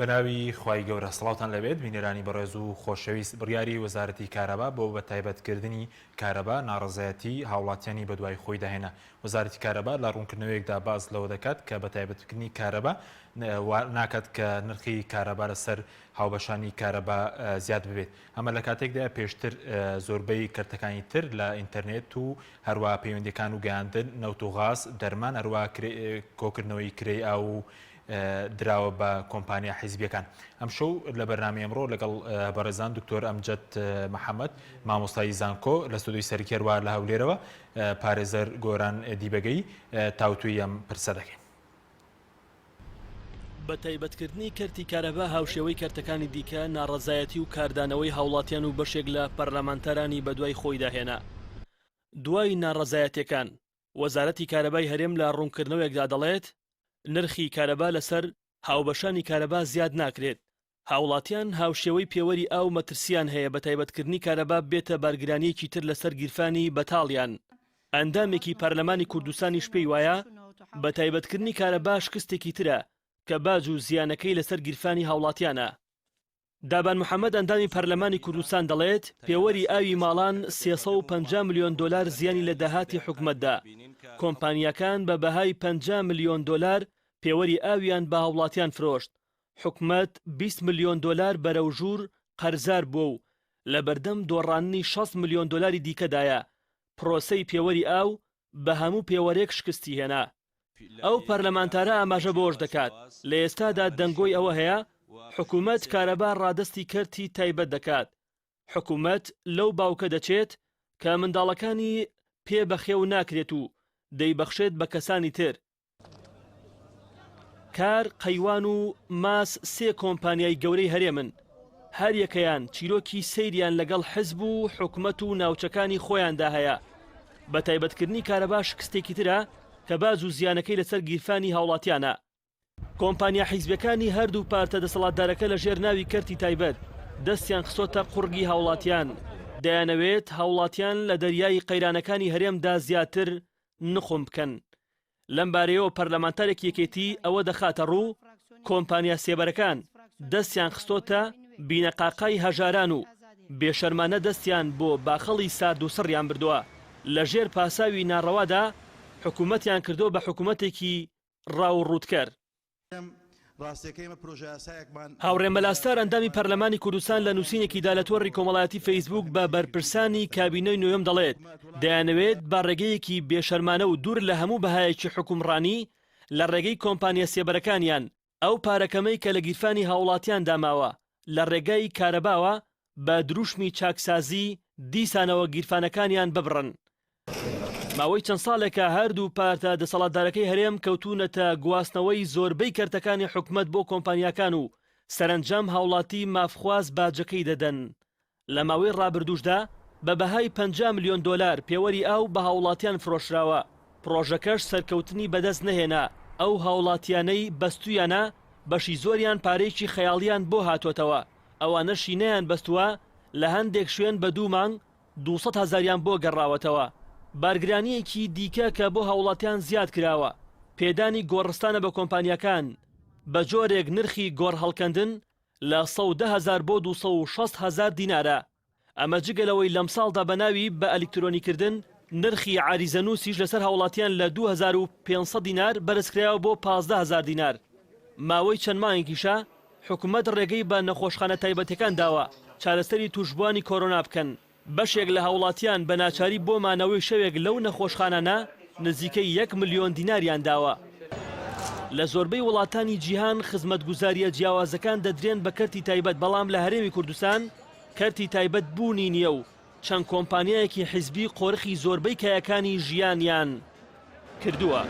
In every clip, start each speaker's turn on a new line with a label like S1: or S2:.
S1: بەناوی خوای گەورە سڵاوتان لەبێت بینێرانی بەڕێز و خۆشەویست بڕیاری وەزارەتی کارەبا بۆ بە تایبەتکردنی کارەبا ناڕەزایەتی هاوڵاتیانی بەدوای خۆی داهێنا. وەزارەتی کارەبا لە ڕوونکردنەوەیەکدا باز لەوە دەکات کە بە تایبەتکردنی کارەبا ناکات کە نرخی کارەبا لەسەر هاوبەشانی کارەبا زیاد ببێت. ئەمە لە کاتێکدا پێشتر زۆربەی کەرتەکانی تر لە ئینتەرنێت و هەروە پەیوەندیەکان و گەیاندن نەوت و غاز دەرمان هەروە کۆکردنەوەی کرێی ئاو دراوە بە کۆمپانیا حیزبیەکان. ئەم شەو لە بەرنامەی ئەمڕۆ لەگەڵ بەڕێزان دکتۆر ئەمجەد محەممەد مامۆستای زانکۆ لە ستۆدیۆی سەرکێڕوا لە هەولێرەوە پارێزەر گۆران دیبەگەی تاوتوی ئەم پرسە دەکەین.
S2: بە تایبەتکردنی کەرتی کارەبا هاوشێوەی کەرتەکانی دیکە ناڕەزایەتی و کاردانەوەی هاوڵاتیان و بەشێک لە پەرلەمانتەرانی بەدوای خۆی داهێنا. دوای ناڕەزایەتیەکان وەزارەتی کارەبای هەرێم لە ڕوونکردنەوەیەکدا دەڵێت نرخی کارەبا لەسەر هاوبەشانی کارەبا زیاد ناکرێت. هاوڵاتیان هاوشێوەی پێوەری ئاو مەترسیان هەیە بە تایبەتکردنی کارەبا بێتە بارگرانیەکی تر لەسەر گیرفانی بەتاڵیان. ئەندامێکی پەرلەمانی کوردستانیش پێی وایە بە تایبەتکردنی کارەبا شکستێکی ترە کە باج و زیانەکەی لەسەر گیرفانی هاوڵاتیانە. دابان محەممەد ئەندامی پەرلەمانی کوردستان دەڵێت پێوەری ئاوی ماڵان 350 میلیۆن دلار زیانی لە داهاتی حکومەتدا. کۆمپانیەکان بە بەهای 50 میلیۆن دلار پێوەری ئاویان بە هاوڵاتیان فرۆشت. حکومەت 20 میلیۆن دلار بەرەو ژوور قەرزار بووە و لە بەردەم دۆڕاننی 60 میلیۆن دلاری دیکەدایە. پرۆسەی پێوەری ئاو بە هەموو پێوەرێک شکستی هێنا. ئەو پەرلەمانتارە ئاماژە بۆش دەکات لە ئێستادا دەنگۆی ئەوە هەیە حکومەت کارەبا ڕادستی کەرتی تایبەت دەکات. حکومەت لەو باوکە دەچێت کە منداڵەکانی پێ بەخێو ناکرێت و دەیبەخشێت بە کەسانی تر. کار، قەیوان و ماس سێ کۆمپانیای گەورەی هەرێمن. هەر یەکەیان چیرۆکی سەیریان لەگەڵ حیزب و حکومەت و ناوچەکانی خۆیاندا هەیە. بە تایبەتکردنی کارەبا شکستێکی ترە کە باز و زیانەکەی لەسەر گیرفانی هاوڵاتیانە. کۆمپانیا حیزبەکانی هەردوو پارتە دەسەڵاتدارەکە لە ژێر ناوی کەرتی تایبەت دەستیان خسۆتە قوڕگی هاوڵاتیان. دەیانەوێت هاوڵاتیان لە دەریای قەیرانەکانی هەرێمدا زیاتر نخۆم بکەن. لەم بارەیەوە پەرلەمانتارێک یەکێتی ئەوە دەخاتە ڕوو کۆمپانیا سێبەرەکان دەستیان خستۆتە بینەقاقای هەژاران و بێشەرمانە دەستیان بۆ باخەڵی سارد و سڕیان بردووە. لە ژێر پاساوی ناڕەوادا حکوومەتیان کردو بە حکوومەتێکی ڕاوڕوودکەر. هاوڕێمەلاستار ئەندامی پەرلەمانی کوردستان لە نووسینێکیدا لە تۆڕی کۆمەڵایەتی فەیسبوک بە بەرپرسانی کابینەی نوێم دەڵێت دەیانەوێت با ڕێگەیەکی بێشەرمانە و دوور لە هەموو بەهایەکی حکومڕانی لە ڕێگەی کۆمپانیا سێبەرەکانیان ئەو پارەکەمەی کە لە گیرفانی هاوڵاتیان داماوە لە ڕێگای کارەباوە بە دروشمی چاکسازی دیسانەوە گیرفانەکانیان ببڕن. ماوەی چەند ساڵێکە هەردوو پارتە دەسەڵاتدارەکەی هەرێم کەوتونەتە گواستنەوەی زۆربەی کەرتەکانی حکومەت بۆ کۆمپانیاکان و سەرنجام هاوڵاتی مافخواز باجەکەی دەدەن. لە ماوەی ڕابردووشدا بە بەهای 50 میلیۆن دلار پێوەری ئاو بە هاوڵاتیان فرۆشراوە. پرۆژەکەش سەرکەوتنی بەدەست نەهێنا. ئەو هاوڵاتیانەی بەستویانە بەشی زۆریان پارێکی خەیاڵیان بۆ هاتوۆتەوە. ئەوانەشی نەیان بەستووە لە هەندێک شوێن بە 2 مانگ 200,000یان بۆ گەڕاوەتەوە. بارگرانیەکی دیکە کە بۆ هاوڵاتیان زیاد کراوە پێدانی گۆڕستانە بە کۆمپانیەکان بە جۆرێک نرخی گۆڕ هەڵکەندن لە 110,000 بۆ 260,000 دینارە. ئەمە جگەلەوەی لەم ساڵدا بە ناوی بە ئەلکترۆنیکردن نرخی عریزەنووسیش لەسەر هاوڵاتیان لە 2500 دینار بەرزکرایەوە بۆ 15,000 دینار. ماوەی چەند مانگێکیشە حکومەت ڕێگەی بە نەخۆشخانە تایبەتەکان داوە چارەسەری توشبوانی کۆرۆنا بکەن. بەشێک لە هاوڵاتیان بە ناچاری بۆ مانەوەی شەوێک لەو نەخۆشخانانە نزیکەی 1 میلیۆن دیناریان داوە. لە زۆربەی وڵاتانی جیهان خزمەتگوزاریە جیاوازەکان دەدرێن بە کەرتی تایبەت، بەڵام لە هەرێمی کوردستان کەرتی تایبەت بوونی نییە و چەند کۆمپانیایەکی حیزبی قۆرخی زۆربەی کایەکانی ژیانیان کردووە.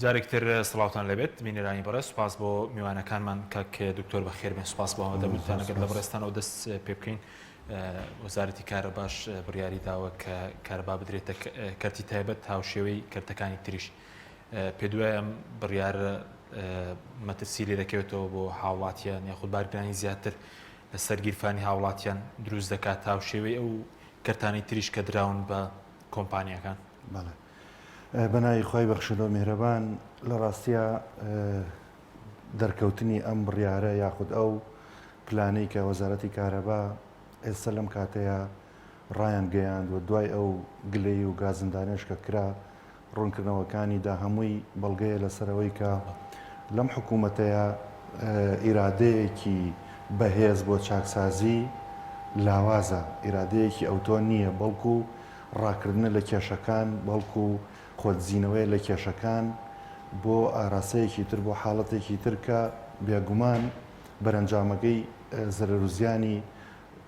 S1: جارێکتر سڵاوتان لەبێت بینێرانی بەڕێز، سوپاس بۆ میوانەکانمان کاک دکتۆر بەخێربێن. سوپاس بۆ ئەوەدەبووتان ئەگەر لە بەڕێستانەوە دەست پێ بکەین. وەزارەتی کارەباش بڕیاری داوە کە کارەبا بدرێتە کەرتی تایبەت هاوشێوەی کەرتەکانی تریش. پێدوای ئەم بڕیارە مەترسی لێ دەکەوێتەوە بۆ هاوڵاتیان یاخود بارگرانی زیاتر لە سەرگیرفانی هاوڵاتیان دروست دەکات تا شێوەی ئەو کەرتانی تریش کە دراون بە کۆمپانیەکان.
S3: بەناوی خۆی بەخشەوە میهرەبان لە ڕاستیە دەرکەوتنی ئەم بڕیارە یاخود ئەو پلانەی کە وەزارەتی کارەبا ئێستا لەم کاتەیە ڕایان گەیاند و دوای ئەو گلەی و گازندانێش کە کرا ڕوونکردنەوەکانیدا هەمووی بەڵگەیە لەسەرەوەی کە لەم حکوومەتەیە ئیرادەیەکی بەهێز بۆ چاکسازی لاوازە، ئیرادەیەکی ئەوتۆ نییە، بەڵکو ڕاکردنە لە کێشەکان، بەڵکو خۆتزیینەوەی لە کێشەکان بۆ ئاراسەیەکی تر بۆ حاڵەتێکی تر کە بێگومان بەرەنجامەکەی زەرەرزیانی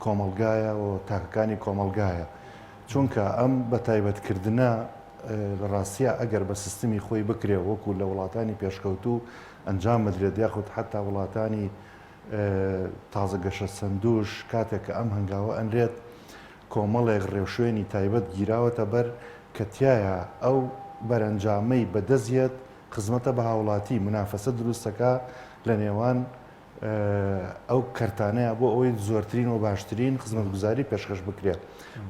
S3: کۆمەلگایە و تاکەکانی کۆمەلگایە. چونکە ئەم بە تایبەتکردنە لە ڕاستیە ئەگەر بە سیستمی خۆی بکرێ وەکو لە وڵاتانی پێشکەوتوو ئەنجام بدرێت یاخود حتا وڵاتانی تازە گەشە سندوش کاتێک کە ئەم هەنگاوە ئەنرێت کۆمەڵێک ڕێوشوێنی تایبەت گیراوەتە بەر کە تایە ئەو بەرەنجامەی بەدەزیێت خزمەتە بە هاوڵاتی منافەسە دروستەکە لە نێوان ئەو کەرتانەیە بۆ ئەوەی زۆرترین و باشترین خزمەتگوزاری پێشکەش بکرێت.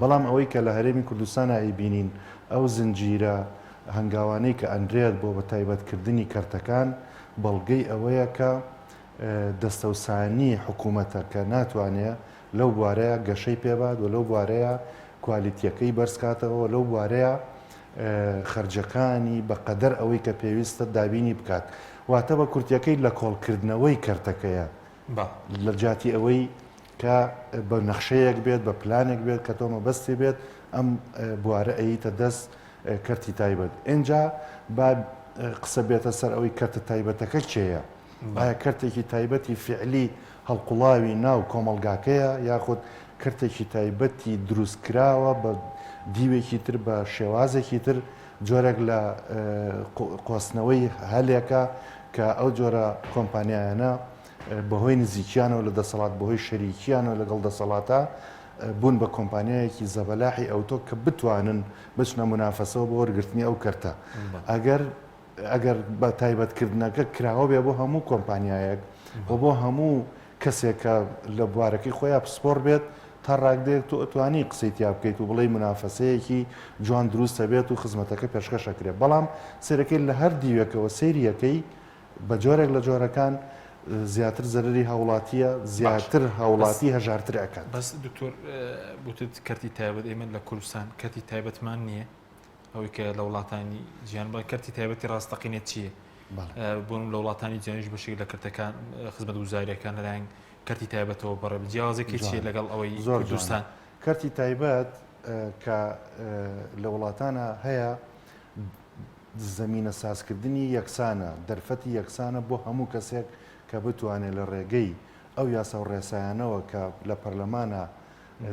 S3: بەڵام ئەوەی کە لە هەرێمی کوردستانە ئەیبینین ئەو زنجیرە هەنگاوانەی کە ئەندرێت بۆ بە تایبەتکردنی کەرتەکان بەڵگەی ئەوەیە کە دەستەوسانی حکوومەتە کە ناتوانێت لەو بوارەیە گەشەی پێبات و لەو بوارەیە کوالیتیەکەی بەرزکاتەوە لەو بوارەیە خەرجەکانی بەقەدەر ئەوەی کە پێویستە دابینی بکات. واتە بە کورتیەکەی لە کۆڵکردنەوەی کەرتەکەیە لە جاتی ئەوەی کە بە نەخشەیەک بێت بە پلانێک بێت کە تۆمە بەستی بێت ئەم بوارە ئەیتە دەست کەرتی تایبەت. ئینجا با قسە بێتە سەر ئەوەی کەرتە تایبەتەکە چێیە؟ ئایا کەرتێکی تایبەتی فعلی هەڵقوڵاوی ناو کۆمەلگاکەیە یاخود کەرتێکی تایبەتی دروستکراوە بە دیوێکی تر بە شێوازێکی تر جۆرێک لە قۆستنەوەی هەلێکە کە ئەو جۆرە کۆمپانیایانە بەهۆی نزیکیانەوە لە دەسەڵات بەهۆی شەریکیانەوە لەگەڵ دەسەڵاتە بوون بە کۆمپانیایەکی زەبەلاحی ئەوتۆ کە بتوانن بچنە منافەسەوە بۆ وەرگرتنی ئەو کەرتە. ئەگەر بە تایبەتکردنەکە کراوە بێ بۆ هەموو کۆمپانیایەک و بۆ هەموو کەسێکە لە بوارەکەی خۆیان پسپۆر بێت تا ڕاکدێت و ئەتوانی قسەی تیا بکەیت و بڵێ منافەسەیەکی جوان دروستە بێت و خزمەتەکە پێشکەشەکرێت. بەڵام سیرەکەی لە هەر دیوێکەوە سەیریەکەی بە جۆرێک لە جۆرەکان زیاتر زەرری هاوڵاتیە زیاتر هاوڵاتی هەژارتر ئەکات.
S1: بەس دکتۆر بوتت کەرتی تایبەت ئێمە لە کوردستان کەرتی تایبەتمان نییە ئەوەی کە لە وڵاتانی جیان بە کەرتی تایبەتی ڕاستەقینێت چییە؟ بۆم لە وڵاتانی جیانیش بەشێک لە کەرتەکان خزمەتگوزاریەکان لەلایەن کەرتی تایبەتەوە بەڕێ جیاوازێکی چیە لەگەڵ ئەوەی کوردستان؟
S3: کەرتی تایبەت کە لە وڵاتانە هەیە زەمینە سازکردنی یەکسانە دەرفەتی یەکسانە بۆ هەموو کەسێک کە بتوانێت لە ڕێگەی ئەو یاسا و ڕێسایانەوە کە لە پەرلەمانە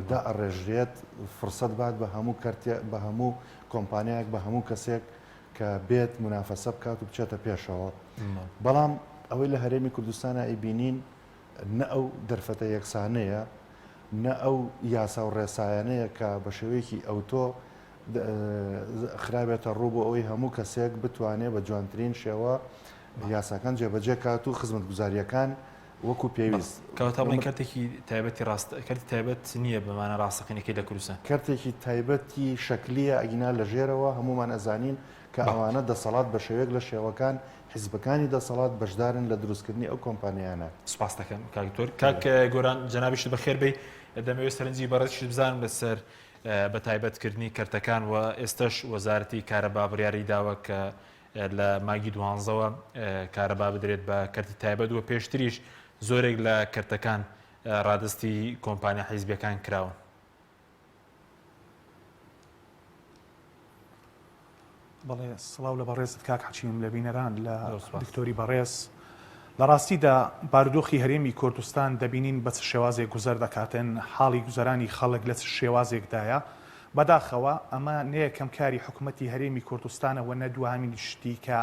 S3: دا ئەڕێژرێت فرسەت بات بە هەموو بە هەموو کۆمپانیایەک بە هەموو کەسێک کە بێت منافەسە بکات و بچێتە پێشەوە. بەڵام ئەوەی لە هەرێمی کوردستانە ئەیبینین نە ئەو دەرفەتە یەکسانەیە نە ئەو یاسا و ڕێسایانەیە کە بە شێوەیەکی ئەوتۆ خراپێتە ڕوو بۆ ئەوەی هەموو کەسێک بتوانێت بە جوانترین شێوە یاساکان جێبەجێ کات و خزمەتگوزاریەکان وەکو پێویست.
S1: کەواتە بڵێن کەرتێکی تایبەتی کەرتی تایبەت نییە بەمانە ڕاستەقینەکەی لە کوردستان.
S3: کەرتێکی تایبەتی شەکلیە ئەگینا لە ژێرەوە هەمومان ئەزانین کە ئەوانە دەسەڵات بە شێوەیەک لە شێوەکان حیزبەکانی دەسەڵات بەشدارن لە دروستکردنی ئەو کۆمپانیانە.
S1: سوپاس دەکەم کاکتۆر. کاک گۆران جەنابیشت بەخێر بێ دەمەوێت سەرنجی بەڕێزیشت بزانم لەسەر بە تایبەتکردنی کەرتەکان و ئێستش وەزارەتی کارەبا بڕیاری داوە کە لە ماگی 12ەوە کارەبا بدرێت بە کەرتی تایبەت و پێشتریش زۆرێک لە کەرتەکان ڕادستی کۆمپانیا حیزبیەکان کراون.
S4: بەڵێ سڵاو لە بەڕێزت کاک حەچیم لە بینەران لە دکتۆری بەڕێز. لە ڕاستیدا بارودۆخی هەرێمی کوردستان دەبینین بە چ شێوازێک گوزەر دەکاتن حاڵی گوزەرانی خەڵک لە چ شێوازێکدایە. بەداخەوە ئەمە نەیەکەم کاری حکوومەتی هەرێمی کوردستانەوە نەدوهامین شتی کە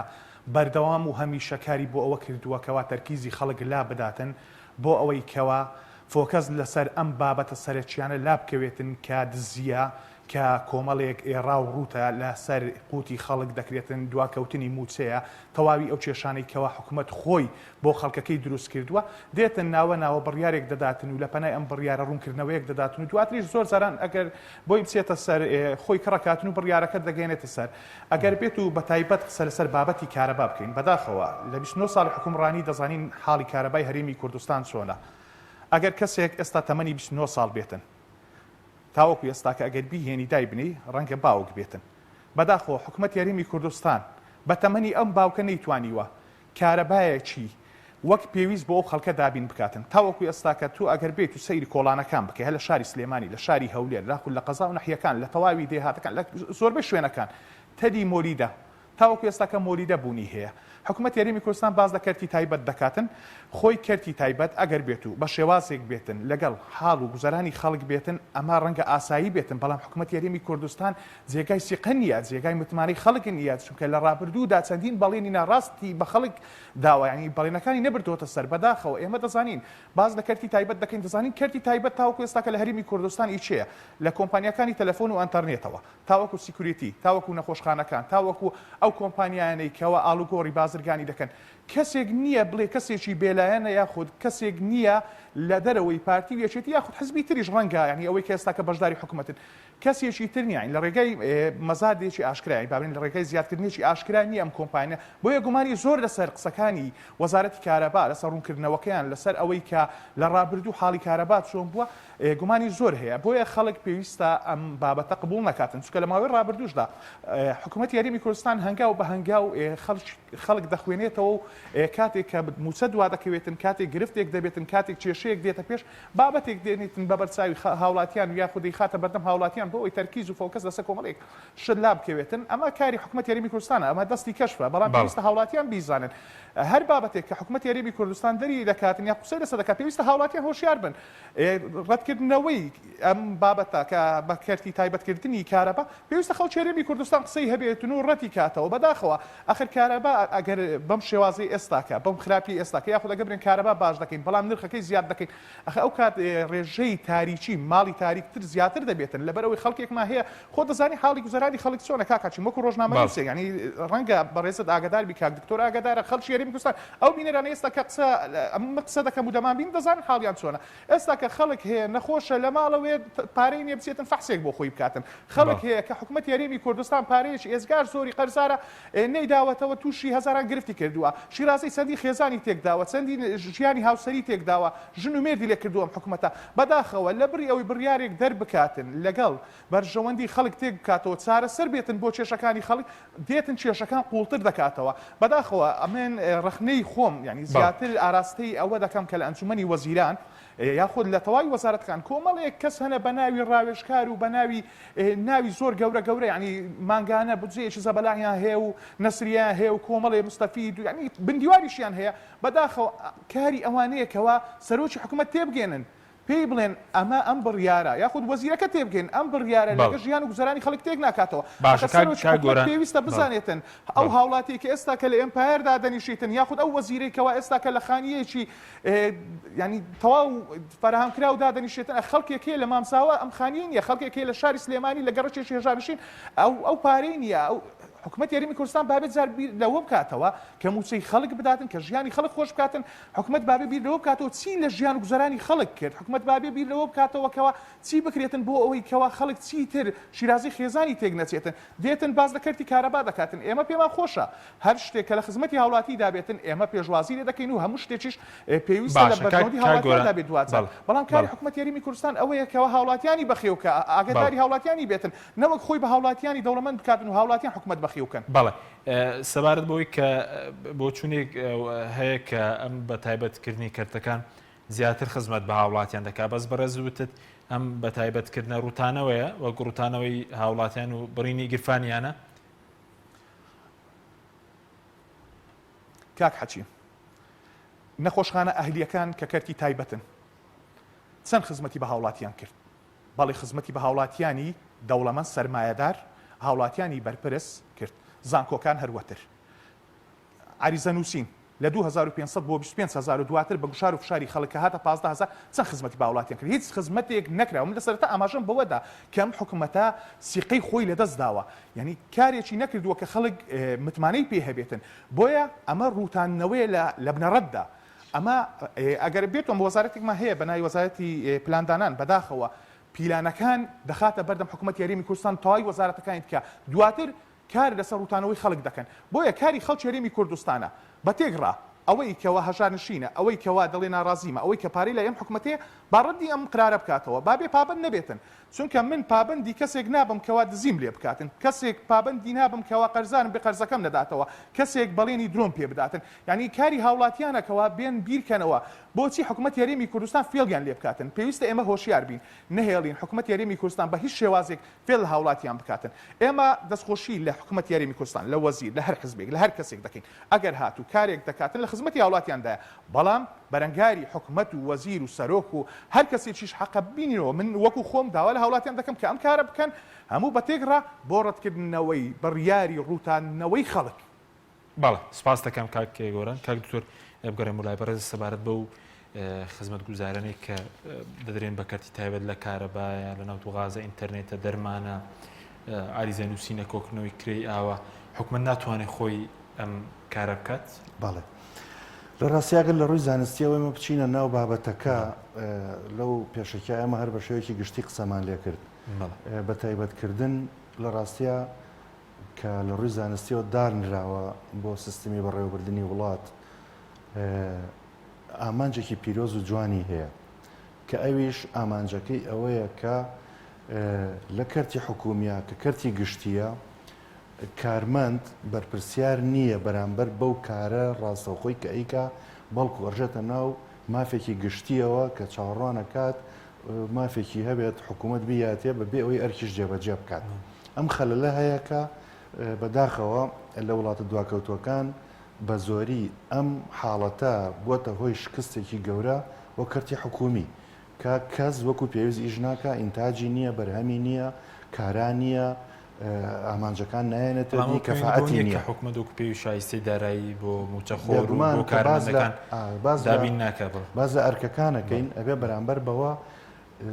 S4: بەردەوام و هەمیشە کاری بۆ ئەوە کردووەکەوە تەرکیزی خەڵک لا بداتن بۆ ئەوەی کەوە فۆکەس لەسەر ئەم بابەتە سەرچیانە لا بکەوێتن کە دزیە کە کۆمەڵێک ئێڕا و ڕوتە لەسەر قوتی خەڵک دەکرێتن دواکەوتنی موچەیە تەواوی ئەو کێشانەی کەوا حکوومەت خۆی بۆ خەڵکەکەی دروست کردووە دێتن ناوە بڕیارێک دەداتن و لە پەنای ئەم بڕیارە ڕوونکردنەوەیەک دەداتن و دواتریش زۆر جاران ئەگەر بۆی بچێتە سەر خۆی کڕکاتن و بڕیارەکە دەگەێنێتە سەر ئەگەر بێت و بەتایبەت قسە لەسەر بابەتی کارەبا بکەین بەداخەوە لە 29 ساڵی حکومڕانی دەزانین حاڵی کارەبای هەرێمی کوردستان چۆنە ئەگەر کەسێک ئێستا تەمەنی 29 ساڵ بێتن تاوەکو ئێستاکە ئەگەر بیهێنی دایبنی ڕەنگە باوک بێتن بەداخەوە حکوومەت یاریمی کوردستان بە تەمەنی ئەم باوکە نەیتوانیوە کارەبایەکی وەک پێویست بۆ ئەو خەڵکە دابین بکاتن تاوەکو ئێستاکە تو ئەگەر بێت و سەیری کۆڵانەکان بکە هە لە شاری سلێمانی لە شاری هەولێر لاخول لە قەزا و نەحیەکان لە تەواوی دێهاتەکان لە زۆربەی شوێنەکان تەدی مۆریدە تاوەکو ئێستاکە مۆریدە بوونی هەیە حکوومەت یاریمی کوردستان باز لە کەرتی تایبەت دەکاتن خۆی کەرتی تایبەت ئەگەر بێت و بە شێوازێک بێتن لەگەڵ حاڵ و گوزەرانی خەڵک بێتن ئەمە ڕەنگە ئاسایی بێتن بەڵام حکوومەت یاریمی کوردستان جێگای سیقە نیە جێگای متمانەی خەڵک نیە چونکە لە ڕابردوودا چەندین بەڵێنی ناڕاستی بە خەڵک داوە ینی بەڵێنەکانی نەبردوتە سەر بەداخەوە ئێمە دەزانین باز لە کەرتی تایبەت دەکەین دەزانین کەرتی تایبەت تاوەکو ئێستاکە لە هەرێمی کوردستان ئیچەیە لە کۆمپانیەکانی تەلەفۆن و ئەنتەرنێتەوە تاوەکو سیکوریتی تاوەکو نەخۆشخانەکان تاوەکو ئەو کۆمپانیانەی کەوە ئاڵوگۆڕی بازرگانی دەکەن کەسێک نییە بڵێ کەسێکی بێلایەنە یاخود کەسێک نییە لە دەرەوەی پارتی وێچێتی یاخود حزبی تریش ڕەنگە ینی ئەوەی کە ئێستاکە بەشداری حکوومەتن کەسێکی تر نییە لە ڕێگەی مەزادێکی ئاشکرای بابین لە ڕێگەی زیادکردنیی ئاشکرا نیە ئەم کۆمپانیە بۆیە گومانی زۆر لەسەر قسەکانی وەزارەتی کارەبا لەسەر ڕوونکردنەوەکەیان لەسەر ئەوەی کە لە ڕابردوو حاڵی کارەبا چۆن بووە گومانی زۆر هەیە بۆیە خەڵک پێویستە ئەم بابەتە قبول نەکاتن چونکە لە ماوەی ڕابردووشدا حکوومەت یاریمی کوردستان هەنگاو بە هەنگاو خەڵک دەخوێنێتەوە و کاتێک کە موچە دوا دەکەوێتن کاتێک گرفتێک دەبێتن کاتێک کێشەیەک دێتە پێش بابەتێک دێنێتن بە بەرچاوی هاوڵاتیان یاخودی خاتە بەردەم هاوڵاتیان بۆ ئەوی تەرکیز و فۆکەس لەسەر کۆمەڵێک شت لا بکەوێتن ئەمە کاری حکوومەت یاریمی کوردستانە ئەمە دەستی کەشفە بەڵام پێویستە هاوڵاتیان بیزانن هەر بابەتێک کە حکوومەت یاریمی کوردستان دەری دەکاتن یا قسەی لەسەر دەکات پێویستە هاوڵاتیان هۆشیار بن ڕەتکردنەوەی ئەم بابەتە کە بە کەرتی تایبەتکردنی کارەبا پێویستە خەڵکی یاریمی کوردستان قسەی هەبێتن و ڕەتی کاتەوە بەداخەوە ئاخر کارەبا ئەگەر بەم شێوازەی ئێستاکە بەم خراپی ئێستاکە یاخود ئەگەر بڕێن کارەبا باش دەکەین بەڵام نرخەکەی زیاد دەکەین ئەو کات ڕێژەی تاریکی ماڵی تاریکتر زیاتر دەبێتن لەبەرەوەی خەڵکێکما هەیە خۆ دەزانی حاڵی گوزەرانی خەڵک چۆنە کاکاچی وەکو ڕۆژنامە نووسێ ینی ڕەنگە بەڕێزت ئاگادار بی کاک دکتۆر ئاگادارە خەڵکی یاریمی کوردستان ئەو بینەرانە ئێستا کە قسە دەکەم و دەمانبین دەزانن حاڵیان چۆنە ئێستا کە خەڵک هەیە نەخۆشە لە ماڵەوەێ پارەی نیە بچێتن فەحسێک بۆ خۆی بکاتن خەڵک هەیە کە حکوومەت یاریمی کوردستان پارەیەکی ئێزگار زۆری قەرزارە نەیداوەتەوە تووشی هەزاران گرفتی کردووە شیرازەی چەندی خێزانی تێکداوە چەندی ژیانی هاوسەری تێکداوە ژن و مێردی لێ کردووەم حکوومەتە بەداخەوە لە بری ئەوەی بڕیارێک دەربکاتن لەگەڵ بەرژەوەندی خەڵک تێک بکاتەوە چارە سەر بێتن بۆ کێشەکانی خەڵک دێتن کێشەکان قوڵتر دەکاتەوە بەداخەوە ئەمێن ڕخنەی خۆم ینی زیاتر ئاراستەی ئەوە دەکەم کە لە ئەنجومەنی وەزیران یاخود لە تەواوی وەزارەتەکان کۆمەڵێک کەس هەنە بە ناوی ڕاوێژکار و بە ناوی زۆر گەورە ینی مانگانە بجێکی زەبەلاهیان هەیە و نەسریان هەیە و کۆمەڵێ مستەفید و ینی بندیواریشیان هەیە بەداخەوە کاری ئەوانەیەکەوە سەرۆکی حکوومەت تێبگێنن پێی بڵێن ئەمە ئەم بڕیارە یاخود وەزیرەکە تێبگەن ئەم بڕیارە لەگە ژیان و گوزەرانی خەڵک تێک ناکاتەوە پێویستە بزانێتن ئەو هاوڵاتی کە ئێستا کە لە ئێمپایردا دەنیشیتن یاخود ئەو وەزیرێکەوە ئێستا کە لە خانیەکی ینی تەواو فەرهەمکرا و دادەنیشێتن خەڵکێکی لە مامساوە ئەم خانیە نیە خەڵکێکی لە شاری سلێمانی لە گەڕەکێکی هێژارنشین ئەو پارەی نییە حکوومەت یاریمی کوردستان بابێت زار لەوە بکاتەوە کە موچەی خەڵک بداتن کە ژیانی خەڵک خۆش بکاتن حکوومەت بابێ بیر لەوە بکاتەوە چی لە ژیان و گوزەرانی خەڵک کرد حکوومەت بابێ بیر لەوە بکاتەوە کەەوە چی بکرێتن بۆ ئەوەی کەوا خەڵک چیتر شیرازی خێزانی تێک نەچێتن دێتن باز لە کەرتی کارەبا دەکاتن ئێمە پێمان خۆشە هەر شتێک کە لە خزمەتی هاوڵاتی دابێتن ئێمە پێشوازی لێ دەکەین و هەموو شتێکیش پێویستە لە بەرنامەی هاوڵاتیان دابێت دواتر بەڵام کاری حکوومەت یاریمی کوردستان ئەوەیە کەەوە هاوڵاتیانی بەخێوکە ئاگاداری هاوڵاتیانی بێتن نەوەک خۆی بە هاوڵاتیانی دەوڵەمەند بکاتن و هاوڵاتیان حکوومەت بەخێوکەن
S1: بەڵێ سەبارەت بۆی کە بۆ چوونێک هەیە کە ئەم بە تایبەتکردنی کردەکان زیاتر خزمەت بە هاوڵاتیان دەکات بەس بەڕێز وتت ئەم بە تایبەتکردنە ڕوتانەوەیە وەک ڕوتانەوەی هاوڵاتیان و بڕینی گیرفانیانە
S4: کاک حەچی نەخۆشخانە ئەهلیەکان کە کەرتی تایبەتن چەند خزمەتی بە هاوڵاتیان کرد بەڵێ خزمەتی بە هاوڵاتیانی دەوڵەمەند سەرمایەدار هاوڵاتیانی بەرپرس کرد زانکۆکان هەروەتر عریزە نووسین لە 2500 بۆ 25,000 دواتر بە گوشار و فشاری خەڵک هاتە 15,000 چەند خزمەتی باوڵاتیان کرد هیچ خزمەتێک نەکراوە من لەسەرتا ئاماژەم بەوەدا کەم حکوومەتە سیقەی خۆی لەدەست داوە یعنی کارێکی نەکردووە کە خەڵک متمانەی پێ هەبێتن بۆیە ئەمە ڕوتانەوەی لە بنەڕەتدا ئەمە ئەگەر بێتم وەزارەتێکمان هەیە بەناوی وەزارەتی پلاندانان بەداخەوە پیلانەکان دەخاتە بەردەم حکوومەت یاریمی کوردستان تەواوی وەزارەتەکانی کە دواتر کار لەسەر ڕوتانەوەی خەڵک دەکەن بۆیە کاری خەڵکی یاریمی کوردستانە بە تێگڕا ئەوەی کەوا هەژارنشینە ئەوەی کەوا دەڵێ ناڕازیمە ئەوەی کە پارەی لە ئەم حکوومەتەیە باڕەدی ئەم قرارە بکاتەوە بابێ پابند نەبێتن چونکە من پابندی کەسێک نابم کەوا دزیم لێ بکاتن کەسێک پابندی نابم کەوا قەرزانم بێ قەرزەکەم نەداتەوە کەسێک بەڵێنی درۆم پێ بداتن یعنی کاری هاوڵاتیانەکەوا بێن بیرکەنەوە بۆچی حکوومەت یاریمی کوردستان فێڵیان لێ بکاتن پێویستە ئێمە هۆشیار بین نهێڵین حکوومەت یاریمی کوردستان بە هیچ شێوازێک فێڵ هاوڵاتیان بکاتن ئێمە دەستخۆشی لە حکوومەت یاریمی کوردستان لە وەزیر لە هەر حزبێک لە هەر کەسێک دەکەین ئەگەر هاتوو کارێک دەکاتن لە خزمەتی هاوڵاتیاندایە بەڵام بەرەنگاری حکوومەت و وەزیر و سەرۆک و هەر کەسێکیش حەقە ببینەوە من وەکو خۆم داوا لە هاوڵاتیان دەکەم کە ئەم کارە بکەن هەموو بە تێگڕا بۆ ڕەتکردنەوەی بڕیاری ڕوتانەوەی خەڵک
S1: بەڵێ سپاس دەکەم کاک گۆران کاک دکتۆر بگەڕێم وڵای بەڕێز سەبارەت بە و خزمەت گوزارانێک کە دەدرێن بە کەرتی تایبەت لە کارەبایە لە ناوتو غازە ئینتەرنێتە دەرمانە ئاریزە نووسینە کۆکردنەوەی کرێی ئاوە حکومەت ناتوانێت خۆی ئەم کارە بکات
S3: بەڵێ لە ڕاستیاگەر لە ڕووی زانستیەوەی ئمە بچینە ناو بابەتەکە لەو پێشەکە ئەمە هەر بە شێوەیەکی گشتی قسەمان لێ کرد بە تایبەتکردن لە ڕاستیە کە لە ڕووی زانستیەوە دارنراوە بۆ سیستمی بەڕێوەبردننی وڵات ئامانجێکی پیرۆز و جوانی هەیە کە ئەویش ئامانجەکەی ئەوەیە کە لە کەرتی حکوومیە کە کەرتی گشتیە کارمەند بەرپرسیار نییە بەرامبەر بەو کارە ڕاستەوخۆی کە ئەیکا بەڵکو ئەڕژێتە ناو مافێکی گشتیەوە کە چاوەڕوانەکات مافێکی هەبێت حکوومەت بیاتێ بەبێ ئەوەی ئەرکیش جێبەجێ بکات ئەم خەلەلە هەیە کە بەداخەوە لە وڵاتە دواکەوتوەکان بە زۆری ئەم حاڵەتە بووەتە هۆی شکستێکی گەورە بۆ کەرتی حکومی کە کەس وەکو پێویست ئیش ناکە ئینتاجی نییە بەرهەمی نییە کاران نییە ئامانجەکان نایەنێتە دی کەفاعەتی نییە
S1: حکومەت وەکو پێوی شایستەی دارایی بۆ موچەخۆر و بۆ کارمەندەکان دابین ناکە
S3: باز لە ئەرکەکانەکەین ئەبێ بەرامبەر بەوە